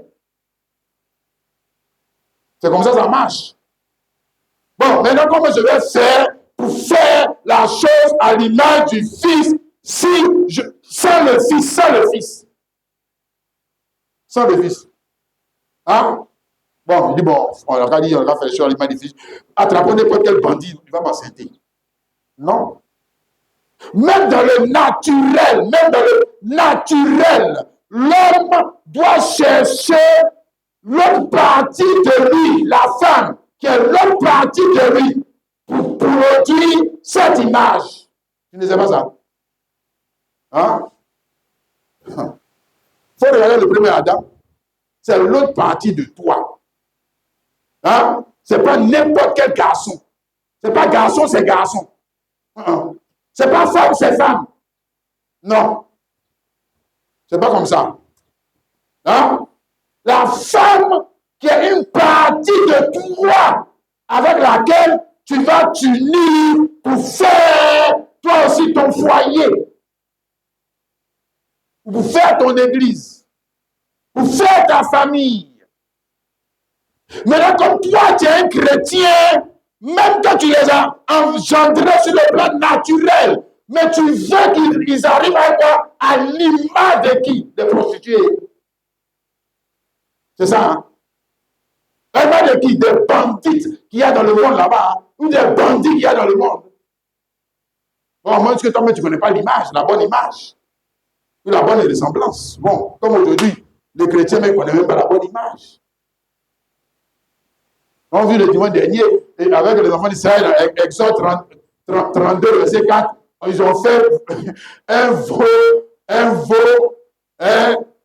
C'est comme ça marche. Bon, maintenant, comment je vais faire pour faire la chose à l'image du Fils sans le Fils? Sans le Fils. Hein? Bon, il dit, bon, on va faire les choses à l'image du Fils. Attrapons n'importe quel bandit, il va m'enceinter. Non. Même dans le naturel, l'homme doit chercher l'autre partie de lui, la femme, qui est l'autre partie de lui, pour produire cette image. Tu ne sais pas ça? Hein? Il faut regarder le premier Adam. C'est l'autre partie de toi. Hein? Ce n'est pas n'importe quel garçon. Ce n'est pas garçon, c'est garçon. Ce n'est pas femme, c'est femme. Non. C'est pas comme ça. Hein? La femme qui est une partie de toi avec laquelle tu vas t'unir pour faire toi aussi ton foyer, pour faire ton église, pour faire ta famille. Maintenant, comme toi, tu es un chrétien, même quand tu les as engendrés sur le plan naturel, mais tu veux qu'ils arrivent à quoi? À l'image de qui? Des prostituées. C'est ça, hein? L'image de qui? Des bandits qu'il y a dans le monde là-bas, hein? Ou des bandits qu'il y a dans le monde. Bon, moi, est-ce que toi, tu ne connais pas l'image, la bonne image? Ou la bonne ressemblance? Bon, comme aujourd'hui, les chrétiens ne connaissent même pas la bonne image. On a vu le dimanche dernier, avec les enfants d'Israël, Exode 32, verset 4, ils ont fait un veau,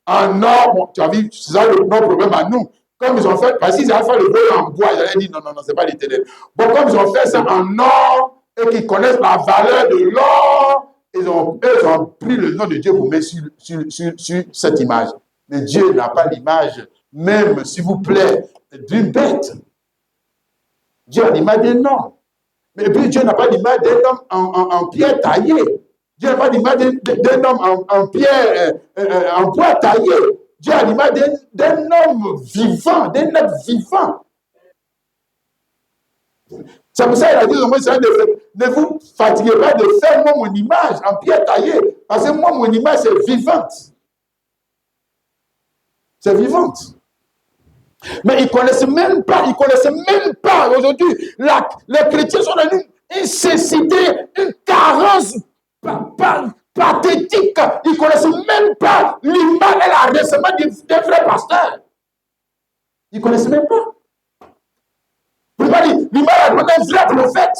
en or. Bon, tu as vu, c'est ça notre problème à nous. Comme ils ont fait, parce qu'ils avaient fait le veau en bois, ils avaient dit non, c'est pas l'Éternel. Bon, comme ils ont fait ça en or et qu'ils connaissent la valeur de l'or, ils ont pris le nom de Dieu pour mettre sur cette image. Mais Dieu n'a pas l'image, même, s'il vous plaît, d'une bête. Dieu a l'image d'un homme. Mais puis Dieu n'a pas l'image d'un homme en pierre taillée. Dieu n'a pas l'image d'un homme en pierre, en bois taillé. Dieu a l'image d'un homme vivant, d'un être vivant. C'est pour ça qu'il a dit, ne vous fatiguez pas de faire moi mon image en pierre taillée. Parce que moi, mon image, c'est vivante. C'est vivante. Mais ils ne connaissent même pas aujourd'hui. Les chrétiens sont dans une cécité, une carence pathétique. Ils ne connaissent même pas l'image et l'adressement d'un vrai pasteur. Ils ne connaissent même pas. L'image d'un vrai prophète.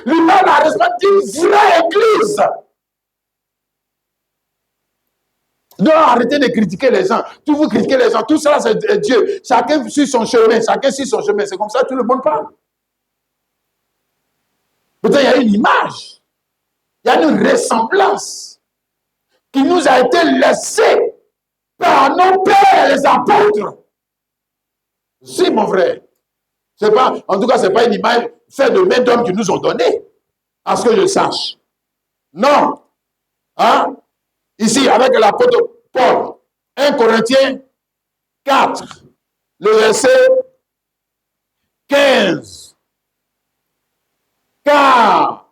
L'image et l'adressement d'une vraie église. Non, arrêtez de critiquer les gens. Tout vous critiquez les gens. Tout ça, c'est Dieu. Chacun suit son chemin. Chacun suit son chemin. C'est comme ça que tout le monde parle. Peut-être il y a une image. Il y a une ressemblance qui nous a été laissée par nos pères, les apôtres. Si, mon frère. C'est pas, en tout cas, ce n'est pas une image faite de main d'hommes qui nous ont donné. À ce que je sache. Non. Hein? Ici, avec l'apôtre Paul, 1 Corinthiens 4, le verset 15. Car,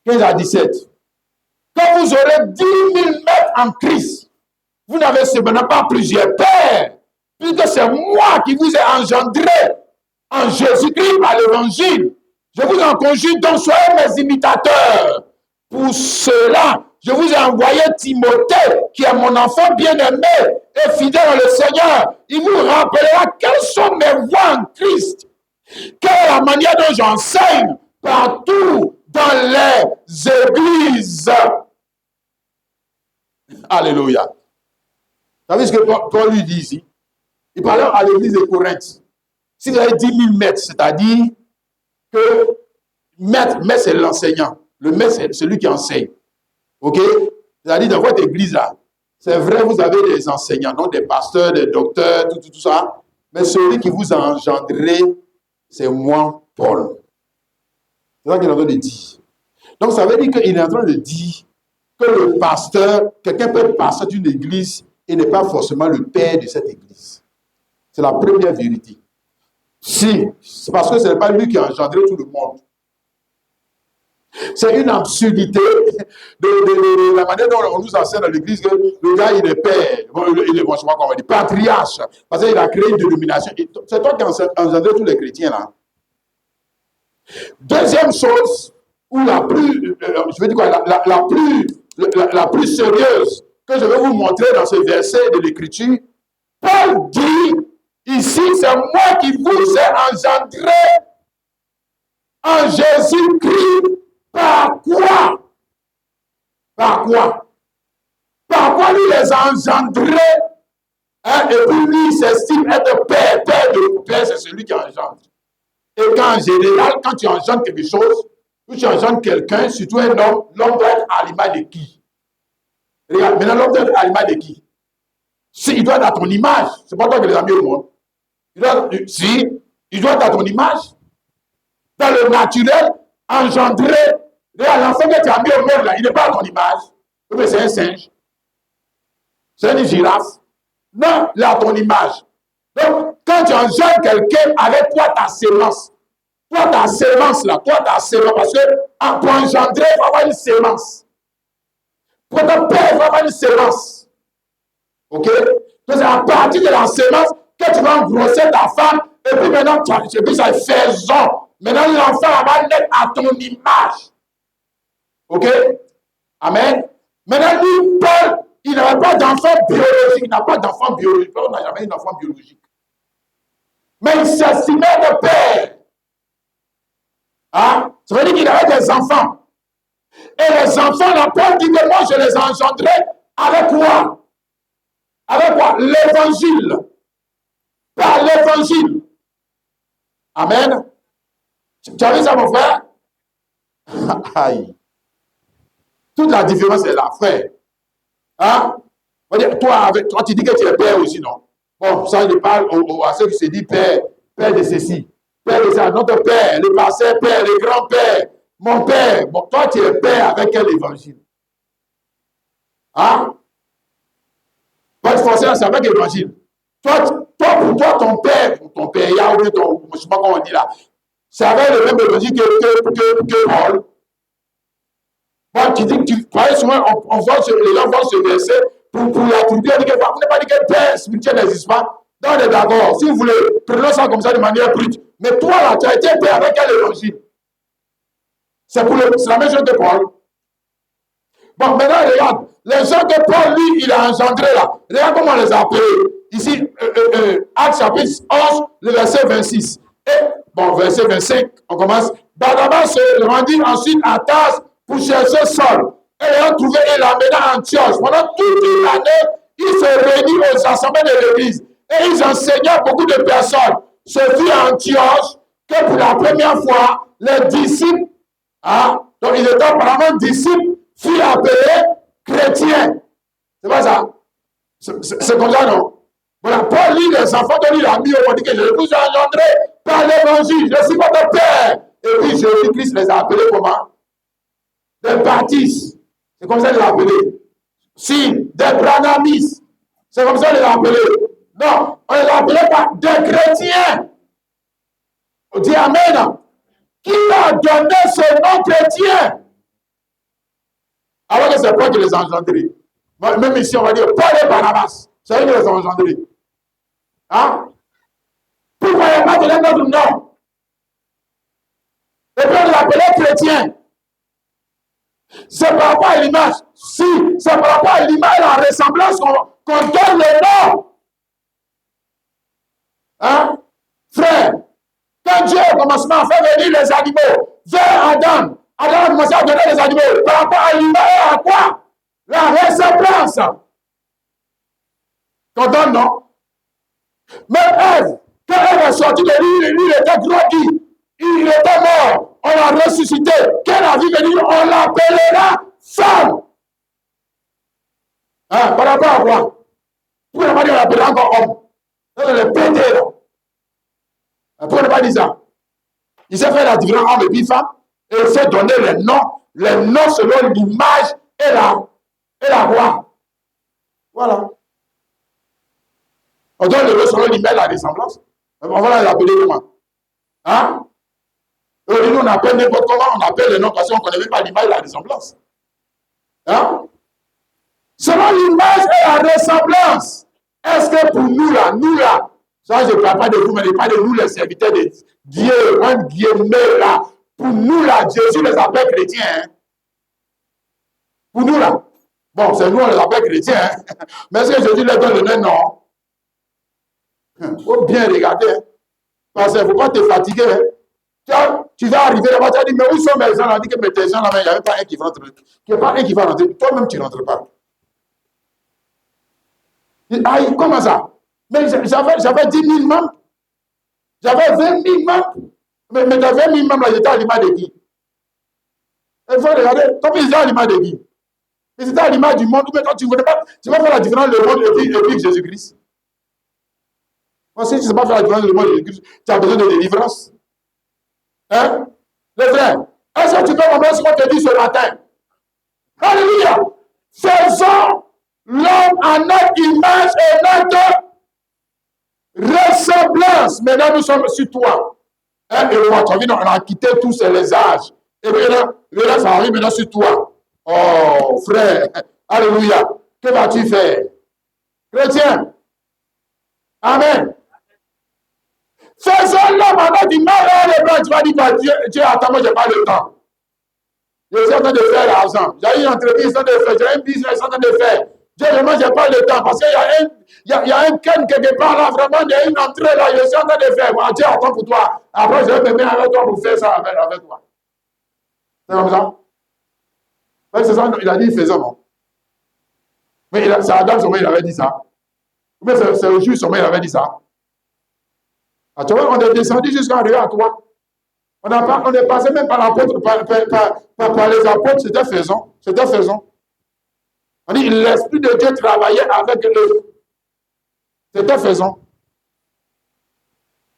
15 à 17. Quand vous aurez 10 000 mètres en Christ, vous n'avez cependant pas plusieurs pères, puisque c'est moi qui vous ai engendré en Jésus-Christ par l'évangile. Je vous en conjure, donc soyez mes imitateurs. Pour cela, je vous ai envoyé Timothée, qui est mon enfant bien-aimé et fidèle dans le Seigneur. Il vous rappellera quelles sont mes voies en Christ. Quelle est la manière dont j'enseigne partout dans les églises. Alléluia. Vous savez ce que Paul lui dit ici? Il parlait à l'église de Corinthe. Si vous avez 10 000 maîtres, c'est-à-dire que maître c'est l'enseignant. Le maître, c'est celui qui enseigne. OK? C'est-à-dire, dans votre église-là, c'est vrai, vous avez des enseignants, non, des pasteurs, des docteurs, tout ça. Mais celui qui vous a engendré, c'est moi, Paul. C'est ça qu'il est en train de dire. Donc, ça veut dire qu'il est en train de dire que le pasteur, quelqu'un peut être pasteur d'une église et n'est pas forcément le père de cette église. C'est la première vérité. Si, c'est parce que ce n'est pas lui qui a engendré tout le monde. C'est une absurdité de la manière dont on nous enseigne dans l'église que le gars, il est père, il est, je sais pas comment on dit, patriarche, parce qu'il a créé une dénomination. C'est toi qui as engendré tous les chrétiens, là. Deuxième chose, ou la plus, je veux dire quoi, la plus sérieuse que je vais vous montrer dans ce verset de l'Écriture, Paul dit, ici, c'est moi qui vous ai engendré en Jésus-Christ. Par quoi? Par quoi? Par quoi lui les a engendrés? Hein? Et puis lui, il s'estime être père. Père, c'est celui qui engendre. Et qu'en général, quand tu engendres quelque chose, ou tu engendres quelqu'un, surtout un homme, l'homme doit être à l'image de qui? Regarde, maintenant, l'homme doit être à l'image de qui? Si, il doit être à ton image. C'est pas toi qui les as mis au monde. Il doit être à ton image. Dans le naturel, engendré. L'enfant que tu as mis au monde, là, il n'est pas à ton image. Mais c'est un singe. C'est une girafe. Non, il est à ton image. Donc, quand tu engendres quelqu'un avec toi, ta sémence, parce que pour engendrer, il faut avoir une sémence. Pour ton père, il faut avoir une sémence. OK? Donc, c'est à partir de la sémence que tu vas engrosser ta femme, et puis maintenant, tu dis ça fait faisons. Maintenant, l'enfant va naître à ton image. OK? Amen. Maintenant, lui, Paul, il n'avait pas d'enfant biologique. Il n'a pas d'enfant biologique. Paul n'a jamais eu d'enfant biologique. Mais il s'estimait de père. Hein? Ça veut dire qu'il avait des enfants. Et les enfants, la Paul dit que moi, je les ai engendrés avec quoi? Avec quoi? L'évangile. Par l'évangile. Amen. Tu as vu ça, mon frère? Aïe. Toute la différence est là, frère. Hein? Toi, tu dis que tu es père aussi, non? Bon, ça, je parle à ceux qui se disent père de ceci, père de ça, notre père, le pasteur père, le grand-père, mon père. Bon, toi, tu es père avec quel évangile? Hein? Pas forcément, c'est avec l'évangile. Toi, pour toi, ton père, Yahweh, je ne sais pas comment on dit là, c'est avec le même évangile que Paul. Moi, tu dis que tu croyais souvent, les gens vont se verser pour l'attribuer. Vous n'avez pas dit que père spirituel n'existe pas. Non, on est d'accord. Si vous voulez, prenons ça comme ça de manière brute. Mais toi, là, tu as été père avec quel évangile? C'est la même chose que Paul. Bon, maintenant, regarde. Les gens que Paul, lui, il a engendrés là. Regarde comment on les a appelés. Ici, Actes chapitre 11, le verset 26. Et, bon, verset 25, on commence. Barnabas se rendit ensuite à Tars pour chercher Saul. Et l'ayant trouvé, il l'amena à Antioche. Pendant toute une année, il se réunit aux assemblées de l'église. Et ils enseignaient beaucoup de personnes. Ce fut à Antioche que pour la première fois, les disciples, donc ils étaient apparemment disciples, furent appelés chrétiens. C'est pas ça? C'est comme ça, non? Voilà, Paul lit les enfants de lui, il a mis au monde que je vous ai engendré par l'évangile, je suis votre père. Et puis Jésus-Christ les a appelés comment? Des baptistes. C'est comme ça qu'il les a appelés. Si, des branamis. C'est comme ça qu'il les a appelés. Non, on les a appelés par des chrétiens. On dit Amen. Qui a donné ce nom chrétien? Alors que c'est Paul qui les a engendrés. Même ici, on va dire Paul et Barnabas. C'est eux qui les ont engendrés. Hein? Pourquoi il n'y a pas donné notre nom? Et puis on les appelait chrétiens. C'est par rapport à l'image. Si, c'est par rapport à l'image, la ressemblance qu'on donne le nom. Hein? Frère, quand Dieu au commencement a fait venir les animaux vers Adam, Adam a commencé à donner les animaux par rapport à l'image, à quoi? La ressemblance. Qu'on donne, non? Même Ève, quand Ève est sortie de lui, il était grandi. Il était mort. On l'a ressuscité. Quand la vie venue, on l'appellera femme. Hein, par rapport à quoi? Pourquoi on n'a pas dit on l'appellera encore homme? On est pété là. Pourquoi on n'a pas dit ça? Il s'est fait la différence homme et puis femme. Et il s'est donné les noms selon l'image et la voix. Voilà. On donne le nom selon l'image et la ressemblance. On va l'appeler comment? Hein? Nous, on appelle n'importe comment, on appelle le nom parce qu'on ne connaît même pas l'image et la ressemblance. Hein? Selon l'image et la ressemblance. Est-ce que pour nous là, ça je ne parle pas de vous, mais je parle de nous les serviteurs de Dieu, un guillemets là. Pour nous là, Jésus les appelle chrétiens. Hein? Pour nous là. Bon, c'est nous on les appelle chrétiens. Hein? Mais est-ce que Jésus les donne le nom? Non. Il faut bien regarder. Hein? Parce qu'il ne faut pas te fatiguer. Hein? Tu vas arriver là-bas, tu vas dire, mais où sont mes gens? On dit que mes tes gens là-bas, il n'y a même pas un qui va rentrer. Il n'y a pas un qui va rentrer. Toi-même, tu ne rentres pas. Aïe, comment ça? Mais j'avais 10 000 membres. J'avais 20 000 membres. Mais dans 20 000 membres, là, j'étais à l'image de qui? Il faut regarder. Comment ils étaient à l'image de qui? Ils étaient à l'image du monde. Mais toi, tu ne pas. Tu vas faire la différence le monde et puis Jésus-Christ. Moi, si tu ne sais pas faire la différence le monde et Jésus-Christ, tu as besoin de délivrance. Hein? Les frères, est-ce que tu peux comprendre ce qu'on te dit ce matin? Alléluia! Faisons l'homme à notre image et notre ressemblance. Maintenant, nous sommes sur toi. Hein? Et moi, tu as vu, on a quitté tous les âges. Et maintenant, ça arrive maintenant sur toi. Oh, frère, alléluia. Que vas-tu faire? Chrétien. Amen. Faisons l'homme à notre image et notre. Tu vas dire, Dieu, attends, moi, je n'ai pas le temps. Je suis en train de faire l'argent. J'ai une entreprise en train de faire. J'ai un business en train de faire. Dieu, vraiment, je n'ai pas le temps. Parce qu'il y a un ken quelque part là, vraiment, il y a une entrée là, je suis en train de faire. Moi, Dieu, attends pour toi. Après, je vais me mettre avec toi pour faire ça avec toi. C'est comme ça? Ouais, c'est ça, il a dit faisons, non? Mais c'est Adam, son il avait dit ça. Mais c'est le juge, son il avait dit ça. Ah, tu vois, on est descendu jusqu'à arriver à toi. On est passé même par l'apôtre, par les apôtres, c'était faisons. C'était faisons. On dit, l'Esprit de Dieu travaillait avec eux. C'était faisons.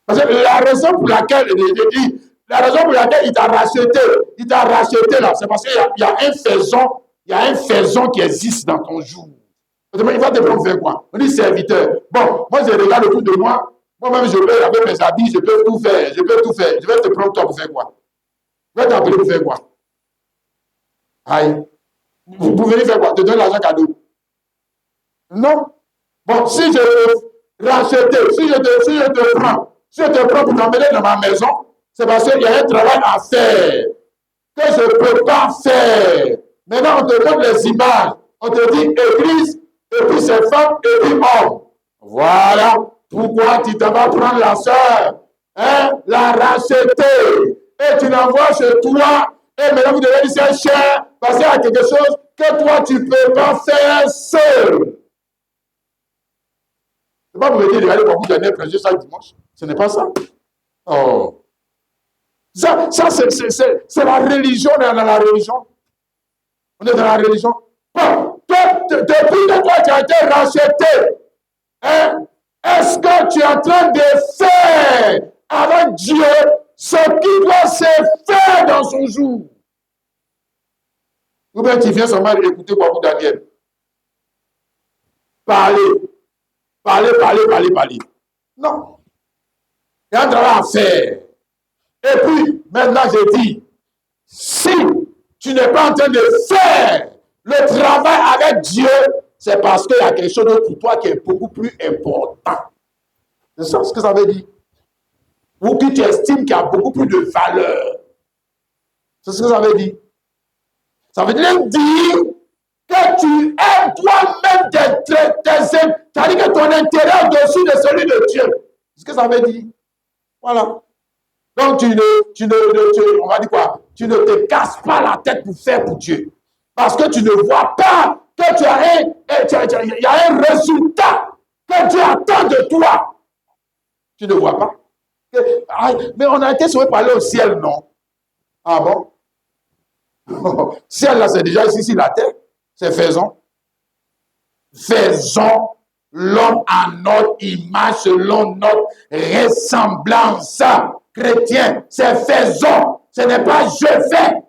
Parce que la raison pour laquelle il dit, la raison pour laquelle il t'a racheté là, c'est parce qu'il y a un faison qui existe dans ton jour. Il va te prendre faire quoi? On dit serviteur. Bon, moi je regarde autour de moi, moi-même je peux avec mes habits, je peux tout faire, je vais te prendre toi pour faire quoi? Je vais t'appeler pour faire quoi? Aïe. Vous venez faire quoi? Te donner l'argent cadeau? Non. Bon, si je rachète, si je te prends pour t'emmener dans ma maison, c'est parce qu'il y a un travail à faire que je ne peux pas faire. Maintenant, on te donne les images. On te dit église, et puis c'est femme, et puis homme. Voilà pourquoi tu te vas prendre la sœur, hein, la racheter, et tu l'envoies chez toi, et maintenant vous devez dire c'est cher, parce qu'il y a quelque chose que toi tu ne peux pas faire seul. C'est pas pour me dire de aller pour vous donner prêcher chaque dimanche. Ce n'est pas ça. Oh. Ça c'est la religion, on est dans la religion. On est dans la religion. Bon, depuis que toi tu as été racheté, hein, est-ce que tu es en train de faire avec Dieu ce qui doit se faire dans son jour? Ou bien tu viens seulement écouter Babou Daniel. Parler. Non. Il y a un travail à faire. Et puis, maintenant, je dis, si tu n'es pas en train de faire le travail avec Dieu, c'est parce qu'il y a quelque chose d'autre pour toi qui est beaucoup plus important. C'est ça ce que ça veut dire. Ou que tu estimes qu'il y a beaucoup plus de valeur. C'est ce que ça veut dire. Ça veut dire que tu aimes toi-même c'est-à-dire que ton intérêt est au-dessus de celui de Dieu. C'est ce que ça veut dire. Voilà. Donc, on va dire quoi? Tu ne te casses pas la tête pour faire pour Dieu. Parce que tu ne vois pas que il y a un résultat que Dieu attend de toi. Tu ne vois pas. Mais on a été sauvé par aller au ciel, non? Ah bon? Ciel, là, c'est déjà ici, la terre. C'est faisons. Faisons l'homme à notre image, selon notre ressemblance. Chrétien, c'est faisons. Ce n'est pas je fais.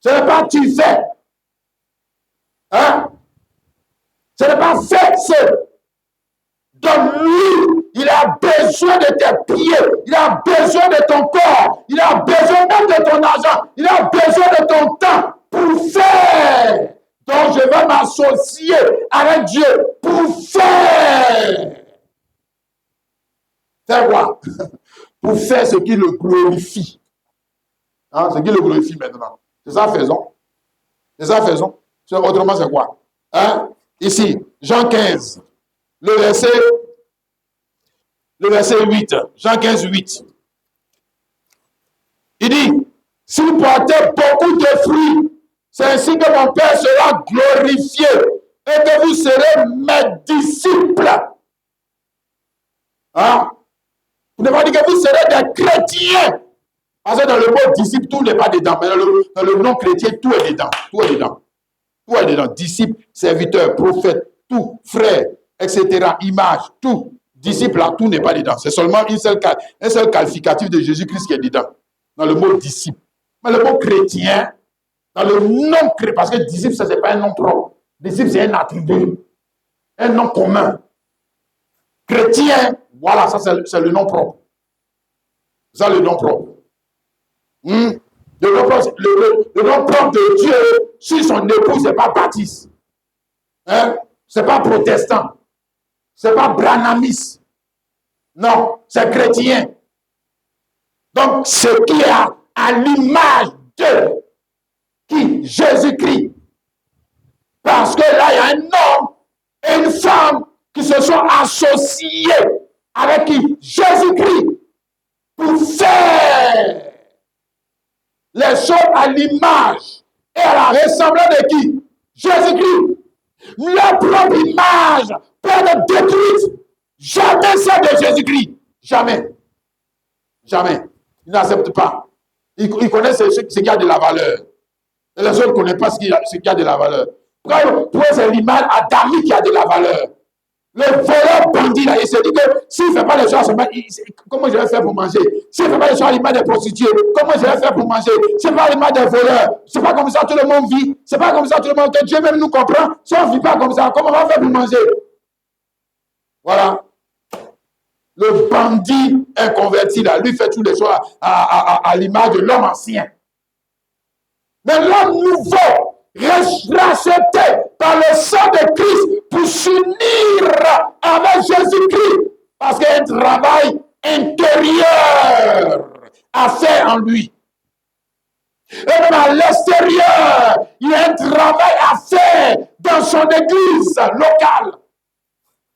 Ce n'est pas tu fais. Hein? Ce n'est pas fait seul. Donne-lui. Il a besoin de tes pieds. Il a besoin de ton corps. Il a besoin même de ton argent. Il a besoin de ton temps pour faire. Donc, je vais m'associer avec Dieu pour faire. Faire quoi? Pour faire ce qui le glorifie. Hein? Ce qui le glorifie maintenant. C'est ça, faisons. C'est ça, faisons. Autrement, c'est quoi? Hein? Ici, Jean 15, le verset 8. Jean 15, 8. Il dit, si vous portez beaucoup de fruits, c'est ainsi que mon Père sera glorifié et que vous serez mes disciples. Hein? Vous ne pas dire que vous serez des chrétiens. Parce que dans le mot disciple, tout n'est pas dedans. Mais dans le nom chrétien, tout est dedans. Tout est dedans. Tout est dedans. Disciple, serviteur, prophète, tout, frère, etc. Image, tout. Disciple, là, tout n'est pas dedans. C'est seulement un seul qualificatif de Jésus-Christ qui est dedans. Dans le mot disciple. Mais le mot chrétien, dans le nom chrétien, parce que disciple, ça, ce n'est pas un nom propre. Disciple, c'est un attribut. Un nom commun. Chrétien, voilà, ça, c'est le nom propre. Ça, le nom propre. Le nom propre de Dieu, si son époux, ce n'est pas baptiste. Hein? Ce n'est pas protestant. Ce n'est pas branhamiste. Non, c'est chrétien. Donc, ce qui est à l'image de qui? Jésus-Christ. Parce que là, il y a un homme et une femme qui se sont associés avec qui? Jésus-Christ. Pour faire les choses à l'image et à la ressemblance de qui? Jésus-Christ. Leur propre image peut être détruite. Jamais celle de Jésus-Christ. Jamais. Jamais. Ils n'acceptent pas. Ils connaissent ce qui a de la valeur. Et les autres ne connaissent pas ce qui a de la valeur. Pour eux, c'est l'image adamique qui a de la valeur. Le voleur bandit, là, il se dit que s'il ne fait pas les choses, comment je vais faire pour manger? S'il ne fait pas les choses à l'image des prostituées, comment je vais faire pour manger? C'est pas à l'image des voleurs. C'est pas comme ça que tout le monde vit. C'est pas comme ça que tout le monde, que Dieu même nous comprend. Si on ne vit pas comme ça, comment on va faire pour manger? Voilà. Le bandit inconverti, là, lui fait toutes les choses à l'image de l'homme ancien. Mais l'homme nouveau, racheté par le sang de Christ pour s'unir avec Jésus-Christ. Parce qu'il y a un travail intérieur à faire en lui. Et même à l'extérieur, il y a un travail à faire dans son église locale.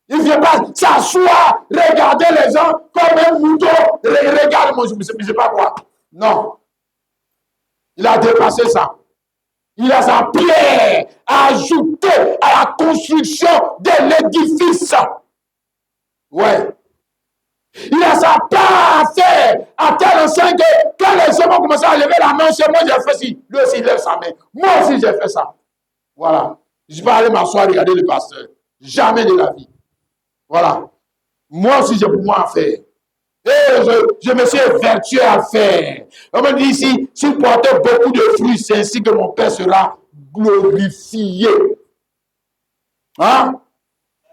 Il ne vient pas s'asseoir, regarder les gens comme un mouton. Regarde, moi, je ne sais pas quoi. Non. Il a dépassé ça. Il a sa pierre à ajouter à la construction de l'édifice. Ouais. Il a sa part à faire à tel enseigne que quand les gens vont commencer à lever la main, c'est moi j'ai fait ci. Lui aussi il lève sa main. Moi aussi j'ai fait ça. Voilà. Je ne vais pas aller m'asseoir et regarder le pasteur. Jamais de la vie. Voilà. Moi aussi j'ai pour moi à faire. Et je me suis vertueux à faire. On me dit ici, si vous portez beaucoup de fruits, c'est ainsi que mon Père sera glorifié. Hein?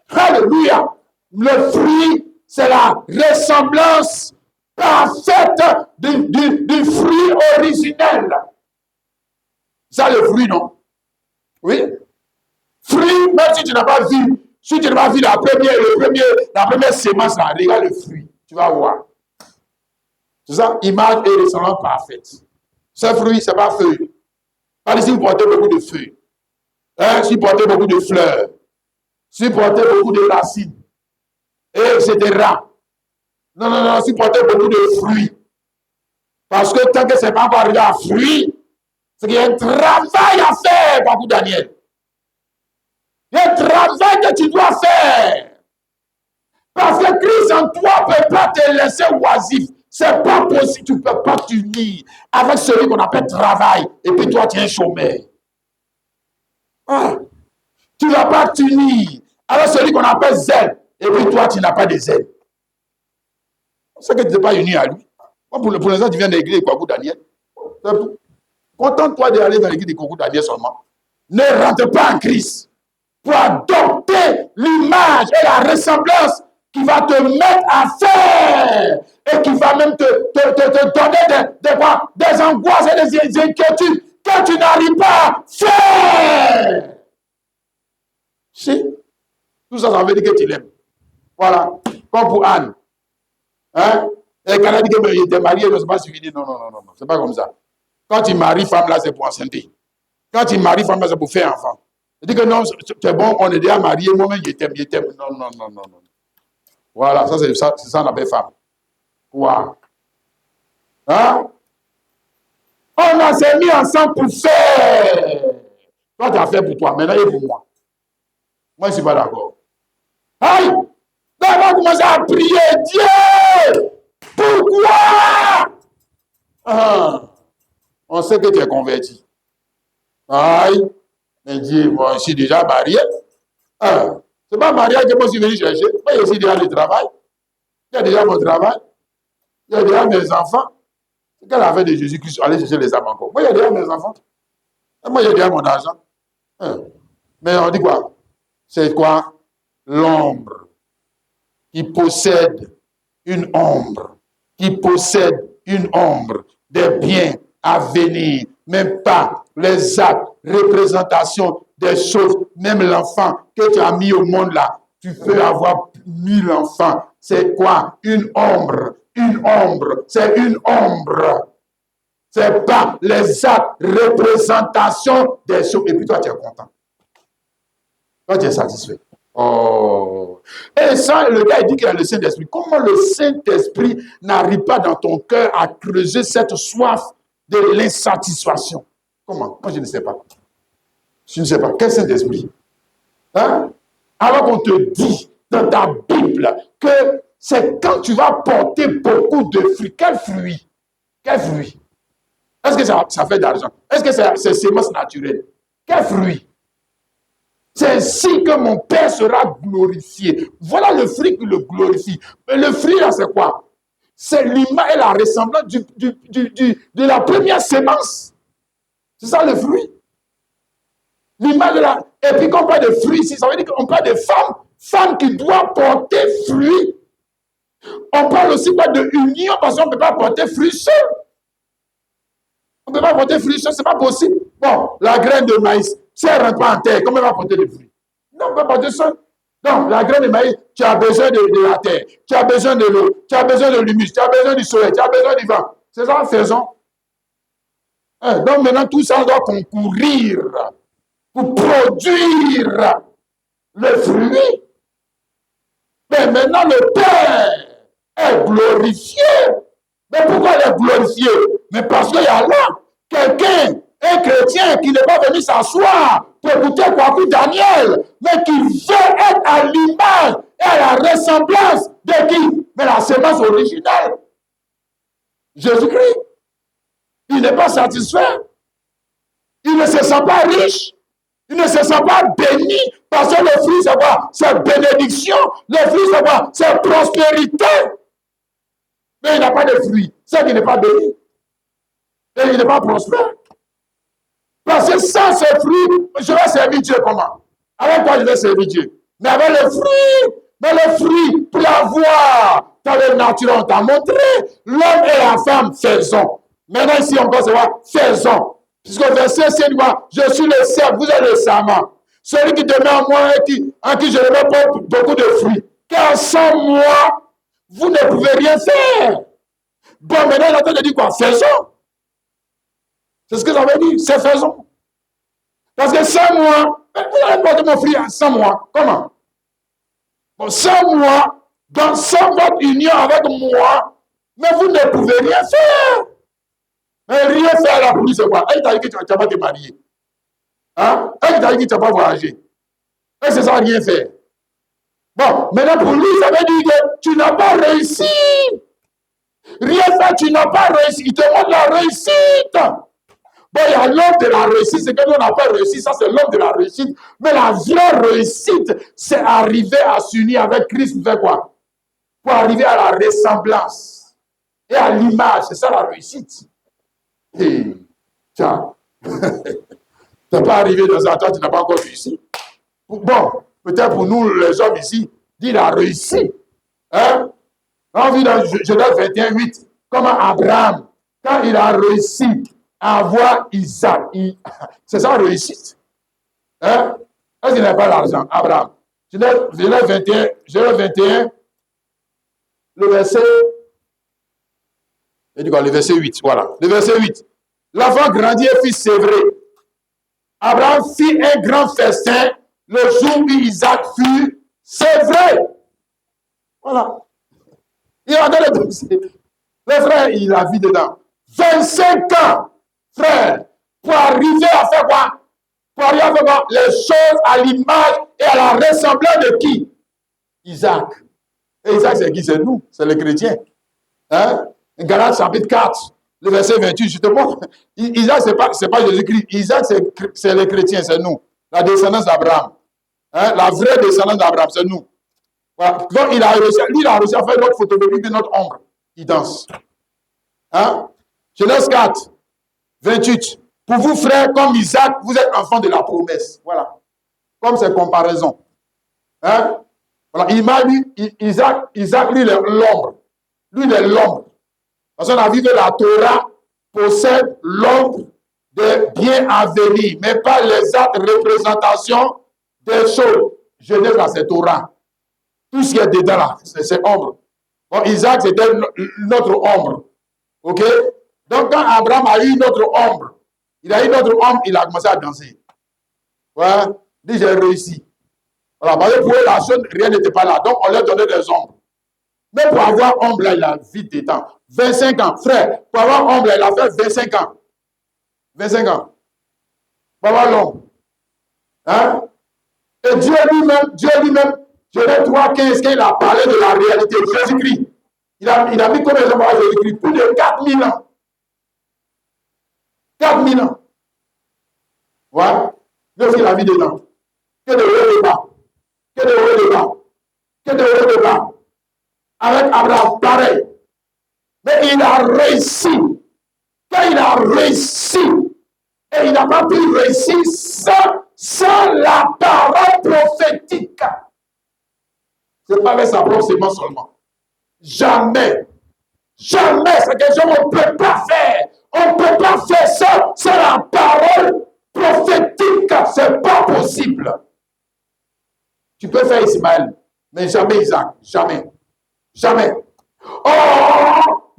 Alléluia. Le fruit, c'est la ressemblance parfaite du fruit originel. Ça, le fruit, non? Oui. Fruit, même si tu n'as pas vu, si tu n'as pas vu la première sémence, là, regarde le fruit. Tu vas voir. C'est ça, image et ressemblance parfaite. Ce fruit, ce n'est pas feuille. Par ici, vous portez beaucoup de feuilles. Hein? Si vous portez beaucoup de fleurs. Si vous portez beaucoup de racines. Etc. Non, non, non, si vous portez beaucoup de fruits. Parce que tant que ce n'est pas encore arrivé à fruit, c'est qu'il y a un travail à faire, Papou Daniel. Il y a un travail que tu dois faire. Parce que Christ en toi ne peut pas te laisser oisif. C'est pas possible, tu ne peux pas t'unir avec celui qu'on appelle travail. Et puis toi, tu es un chômeur. Ah, tu ne vas pas t'unir avec celui qu'on appelle zèle. Et puis toi, tu n'as pas de zèle. C'est que tu n'es pas uni à lui. Pour l'instant, tu viens de l'église de Kouakou Daniel. Contente-toi d'aller dans l'église de Kouakou Daniel seulement. Ne rentre pas en Christ pour adopter l'image et la ressemblance qui va te mettre à faire et qui va même te donner des angoisses et des inquiétudes que tu n'arrives pas à faire. Si, tout ça, ça veut dire que tu l'aimes. Voilà, comme pour Anne. Hein? Et quand elle dit qu'il était marié, je ne sais pas si il dit non, non, non, non, c'est pas comme ça. Quand tu maries femme là, c'est pour enceinte. Quand tu maries femme là, c'est pour faire enfant. Il dit que non, c'est bon, on est déjà marié, moi-même, je t'aime. Non, non, non, non, non. Voilà, ça c'est ça on appelle femme. Quoi? Hein? On a s'est mis ensemble pour faire. Toi, tu as fait pour toi, maintenant il est pour moi. Moi, je ne suis pas d'accord. Aïe! On va commencer à prier Dieu! Pourquoi? Ah, on sait que tu es converti. Aïe! Mais Dieu, moi, je suis déjà marié. Ah. Ce n'est pas mariage que moi je suis venu chercher. Moi, je suis déjà le travail. Il y a déjà mon travail. Il y a déjà mes enfants. Quelle affaire de Jésus-Christ aller chercher les âmes encore? Moi, il y a déjà mes enfants. Et moi, il y a déjà mon argent. Mais on dit quoi? C'est quoi? L'ombre qui possède une ombre. Qui possède une ombre des biens à venir. Même pas les actes, représentations des choses, même l'enfant que tu as mis au monde là, tu peux avoir mis l'enfant. C'est quoi? Une ombre. Une ombre. C'est une ombre. C'est pas les actes, représentations des choses. Et puis toi, tu es content. Toi, tu es satisfait. Oh. Et ça, le gars, il dit qu'il y a le Saint-Esprit. Comment le Saint-Esprit n'arrive pas dans ton cœur à creuser cette soif de l'insatisfaction? Comment? Moi, je ne sais pas. Je ne sais pas. Quel Saint-Esprit? Hein? Alors qu'on te dit dans ta Bible que c'est quand tu vas porter beaucoup de fruits. Quel fruit? Quel fruit? Est-ce que ça fait d'argent? Est-ce que c'est sémence naturelle? Quel fruit? C'est ainsi que mon Père sera glorifié. Voilà le fruit qui le glorifie. Mais le fruit, là, c'est quoi? C'est l'image et la ressemblance de la première sémence. C'est ça le fruit. L'image de la... Et puis quand on parle de fruit ici, ça veut dire qu'on parle de femmes qui doivent porter fruit. On parle aussi pas de union parce qu'on ne peut pas porter fruit seul. On ne peut pas porter fruit seul, ce n'est pas possible. Bon, la graine de maïs, si elle ne rentre pas en terre, comment elle va porter des fruits? Non, on ne peut pas porter seul. Non, la graine de maïs, tu as besoin de la terre, tu as besoin de l'eau, tu as besoin de l'humus, tu as besoin du soleil, tu as besoin du vent. C'est ça, faisons. Donc maintenant, tout ça doit concourir pour produire le fruit. Mais maintenant, le Père est glorifié. Mais pourquoi il est glorifié? Mais parce qu'il y a là quelqu'un, un chrétien qui n'est pas venu s'asseoir pour écouter Kwaku Daniel, mais qui veut être à l'image et à la ressemblance de qui? Mais la sémence originale. Jésus-Christ. Il n'est pas satisfait. Il ne se sent pas riche. Il ne se sent pas béni parce que le fruit, c'est quoi? C'est bénédiction. Le fruit, c'est quoi? C'est prospérité. Mais il n'a pas de fruit. C'est qu'il n'est pas béni. Et il n'est pas prospère. Parce que sans ce fruit, je vais servir Dieu comment? Avec quoi je vais servir Dieu? Mais avec le fruit. Mais le fruit, pour l'avoir, dans le naturel, on t'a montré. L'homme et la femme, faisons. Maintenant, ici, encore, c'est quoi? Faisons. Puisque le verset, c'est quoi? Je suis le serf, vous êtes le serment. Celui qui demeure en moi et en qui je ne mets pas beaucoup de fruits. Car sans moi, vous ne pouvez rien faire. Bon, maintenant, il est en train de dire quoi? Faisons. C'est ce que ça veut dire, c'est faisons. Parce que sans moi, vous allez porter mon fruit sans moi. Comment? Bon, sans moi, donc sans votre union avec moi, mais vous ne pouvez rien faire. Mais rien faire là pour lui, c'est quoi? Elle t'a dit que tu ne vas pas te marier. Hein? Elle t'a dit que tu ne vas pas voyager. Et c'est ça, rien faire. Bon, maintenant pour lui, ça veut dire que tu n'as pas réussi. Rien faire, tu n'as pas réussi. Il te montre la réussite. Bon, il y a l'homme de la réussite, c'est que nous, on n'a pas réussi, ça c'est l'homme de la réussite. Mais la vraie réussite, c'est arriver à s'unir avec Christ, faire quoi? Pour arriver à la ressemblance et à l'image, c'est ça la réussite. Et, tiens, tu n'es pas arrivé dans un temps, tu n'as pas encore réussi. Bon, peut-être pour nous, les hommes ici, il a réussi. Hein? On vit dans Genèse 21, 8, comme Abraham, quand il a réussi à avoir Isaac, c'est ça la réussite. Hein? Est-ce qu'il n'a pas l'argent, Abraham? Genèse 21, le verset, le verset 8, voilà. Le verset 8. L'enfant grandit et fit sévrer. Abraham fit un grand festin le jour où Isaac fut sévré. Voilà. Il a donné le dossier. Le frère, il a vu dedans. 25 ans, frère, pour arriver à faire quoi? Pour arriver à faire quoi? Les choses à l'image et à la ressemblance de qui? Isaac. Et Isaac, c'est qui? C'est nous, c'est les chrétiens. Hein? Galates chapitre 4, le verset 28, justement. Isaac, ce n'est pas Jésus-Christ. Isaac, c'est les chrétiens, c'est nous. La descendance d'Abraham. Hein? La vraie descendance d'Abraham, c'est nous. Voilà. Donc, il a réussi à faire notre photocopie de notre ombre. Il danse. Hein? Genèse 4, 28. Pour vous, frères, comme Isaac, vous êtes enfants de la promesse. Voilà. Comme ces comparaisons. Hein? Voilà. Isaac, lui, il est l'ombre. Lui, il est l'ombre. Parce qu'on a vu que la Torah possède l'ombre des biens à venir, mais pas les actes représentations des choses. Genèse, là, c'est Torah. Tout ce qui est dedans, là, c'est ombre. Bon, Isaac, c'était notre ombre. OK? Donc, quand Abraham a eu notre ombre, il a a commencé à danser. Ouais. Il dit, j'ai réussi. Voilà. Parce que pour eux, la chose, rien n'était pas là. Donc, on leur donnait des ombres. Mais pour avoir ombre, là, il a vite des temps. 25 ans. Frère, pour avoir ombre, là, il a fait 25 ans. 25 ans. Pour avoir l'ombre. Hein? Et Dieu lui-même, Genèse 3, 15, quand il a parlé de la réalité de Jésus-Christ, il a mis combien de temps à Jésus-Christ? Plus de 4000 ans. 4000 ans. Ouais. Qu'est-ce qu'il a mis dedans? Que de haut de bas. Que de haut de bas. Que de haut de bas. Avec Abraham, pareil. Mais il a réussi. Quand il a réussi, et il n'a pas pu réussir sans la parole prophétique. Ce n'est pas avec sa propre sémence seulement. Jamais. Jamais. C'est quelque chose qu'on ne peut pas faire. On ne peut pas faire ça sans la parole prophétique. Ce n'est pas possible. Tu peux faire Ismaël, mais jamais Isaac. Jamais. Jamais. Oh,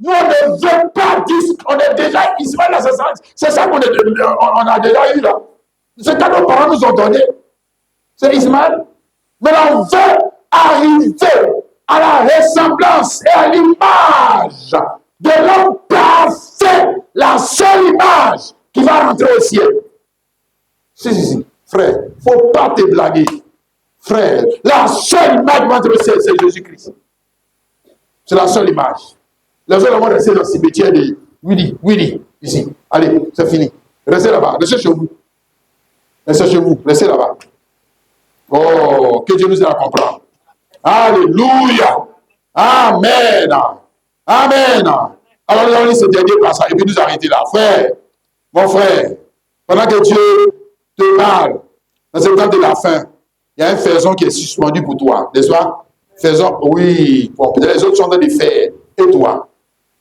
nous, on ne veut pas dire, on est déjà Ismaël, c'est ça qu'on a déjà eu là. C'est ce que nos parents nous ont donné. C'est Ismaël. Mais on veut arriver à la ressemblance et à l'image de l'homme parfait, la seule image qui va rentrer au ciel. Si, frère, il ne faut pas te blaguer. Frère, la seule image qui va rentrer au ciel, c'est Jésus-Christ. C'est la seule image. Les autres vont rester dans le cimetière de Willy, ici. Allez, c'est fini. Restez là-bas, restez chez vous. Restez chez vous, restez là-bas. Oh, que Dieu nous aide à comprendre. Alléluia. Amen. Amen. Alors nous allons lire ce dernier passage et puis nous arrêter là. Frère, mon frère, pendant que Dieu te parle, dans ce temps de la fin, il y a un faisan qui est suspendu pour toi, n'est-ce pas? Faisan, oui, bon, peut-être les autres sont en train de faire. Et toi?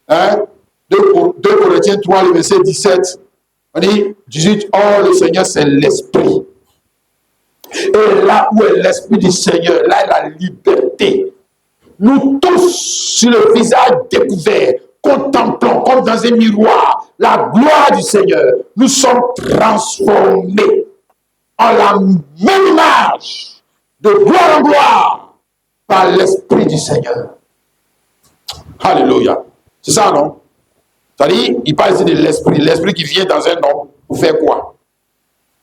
Hein? 2 Corinthiens 3, le verset 17. On dit, 18, oh, le Seigneur, c'est l'Esprit. Et là où est l'Esprit du Seigneur, là est la liberté. Nous tous, sur le visage découvert, contemplons comme dans un miroir la gloire du Seigneur. Nous sommes transformés en la même image, de gloire en gloire, par l'Esprit du Seigneur. Alléluia. C'est ça, non? C'est-à-dire, il parle ici de l'Esprit. L'Esprit qui vient dans un homme. Pour faire quoi?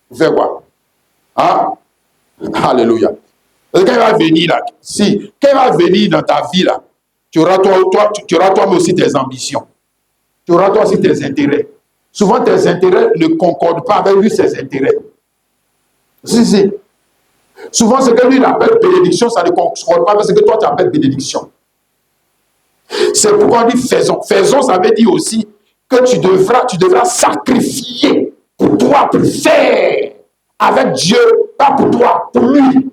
Pour faire quoi? Hein? Alléluia. Parce que quand il va venir là, quand il va venir dans ta vie là, tu auras toi aussi tes ambitions. Tu auras toi aussi tes intérêts. Souvent tes intérêts ne concordent pas avec lui ses intérêts. Si. Souvent ce que lui il appelle bénédiction, ça ne concorde pas avec ce que toi tu appelles bénédiction. C'est pourquoi on dit faisons. Faisons, ça veut dire aussi que tu devras sacrifier pour toi, pour faire avec Dieu, pas pour toi, pour lui.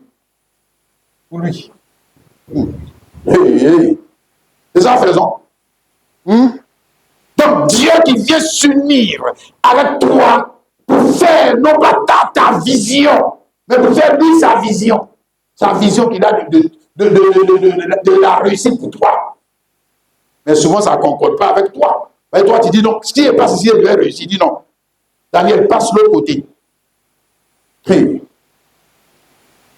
Pour lui. Hey. C'est ça, faisons. Donc Dieu qui vient s'unir avec toi pour faire non pas ta vision, mais pour faire lui sa vision. Sa vision qu'il a de la réussite pour toi. Mais souvent, ça ne concorde pas avec toi. Mais toi, tu dis non. Ce qui est passé ici, il doit réussir. Il dit non. Daniel, passe l'autre côté. Hey.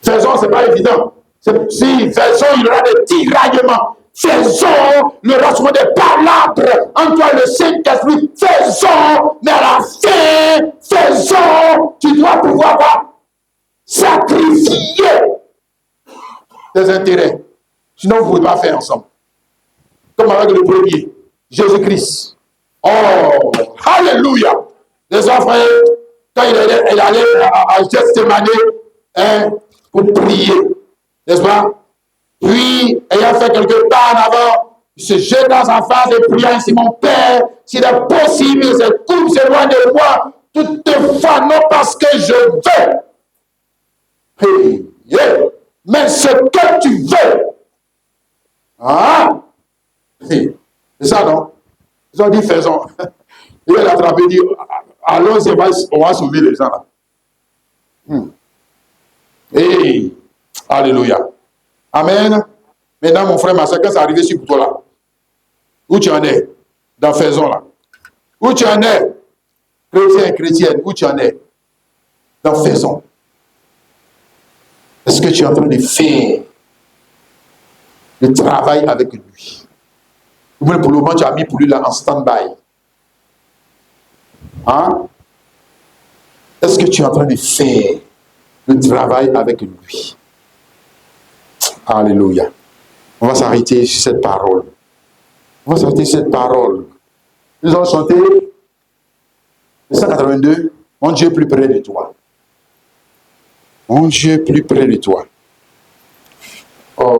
Faisons, ce n'est pas évident. Si faisons, il y aura des tiraillements. Faisons, il y aura souvent des palabres entre toi et le Saint-Esprit. Faisons, mais à la fin, faisons, tu dois pouvoir sacrifier tes intérêts. Sinon, vous ne pouvez pas faire ensemble. Comme avec le premier, Jésus-Christ. Oh, alléluia. Les enfants, quand il allait à Gethsémani pour prier, n'est-ce pas? Puis, ayant fait quelques pas en avant, il se jette dans sa face et prie ainsi, mon Père, s'il est possible, cette coupe s'éloigne de moi, toutefois, non parce que je veux. Mais ce que tu veux. C'est ça, non? Ils ont dit, faisons. Il a attrapé, dit, allons, on va sauver les gens là. Alléluia. Amen. Maintenant, mon frère, ma soeur, quand c'est arrivé sur toi là, où tu en es? Dans faisons là. Où tu en es? Chrétien, chrétienne, où tu en es? Dans faisons. Est-ce que tu es en train de faire le travail avec lui? Ou bien pour le moment, tu as mis pour lui là en stand-by. Hein? Est-ce que tu es en train de faire le travail avec lui? Alléluia. On va s'arrêter sur cette parole. On va s'arrêter sur cette parole. Nous allons chanter le 182. Mon Dieu est plus près de toi. Mon Dieu, plus près de toi.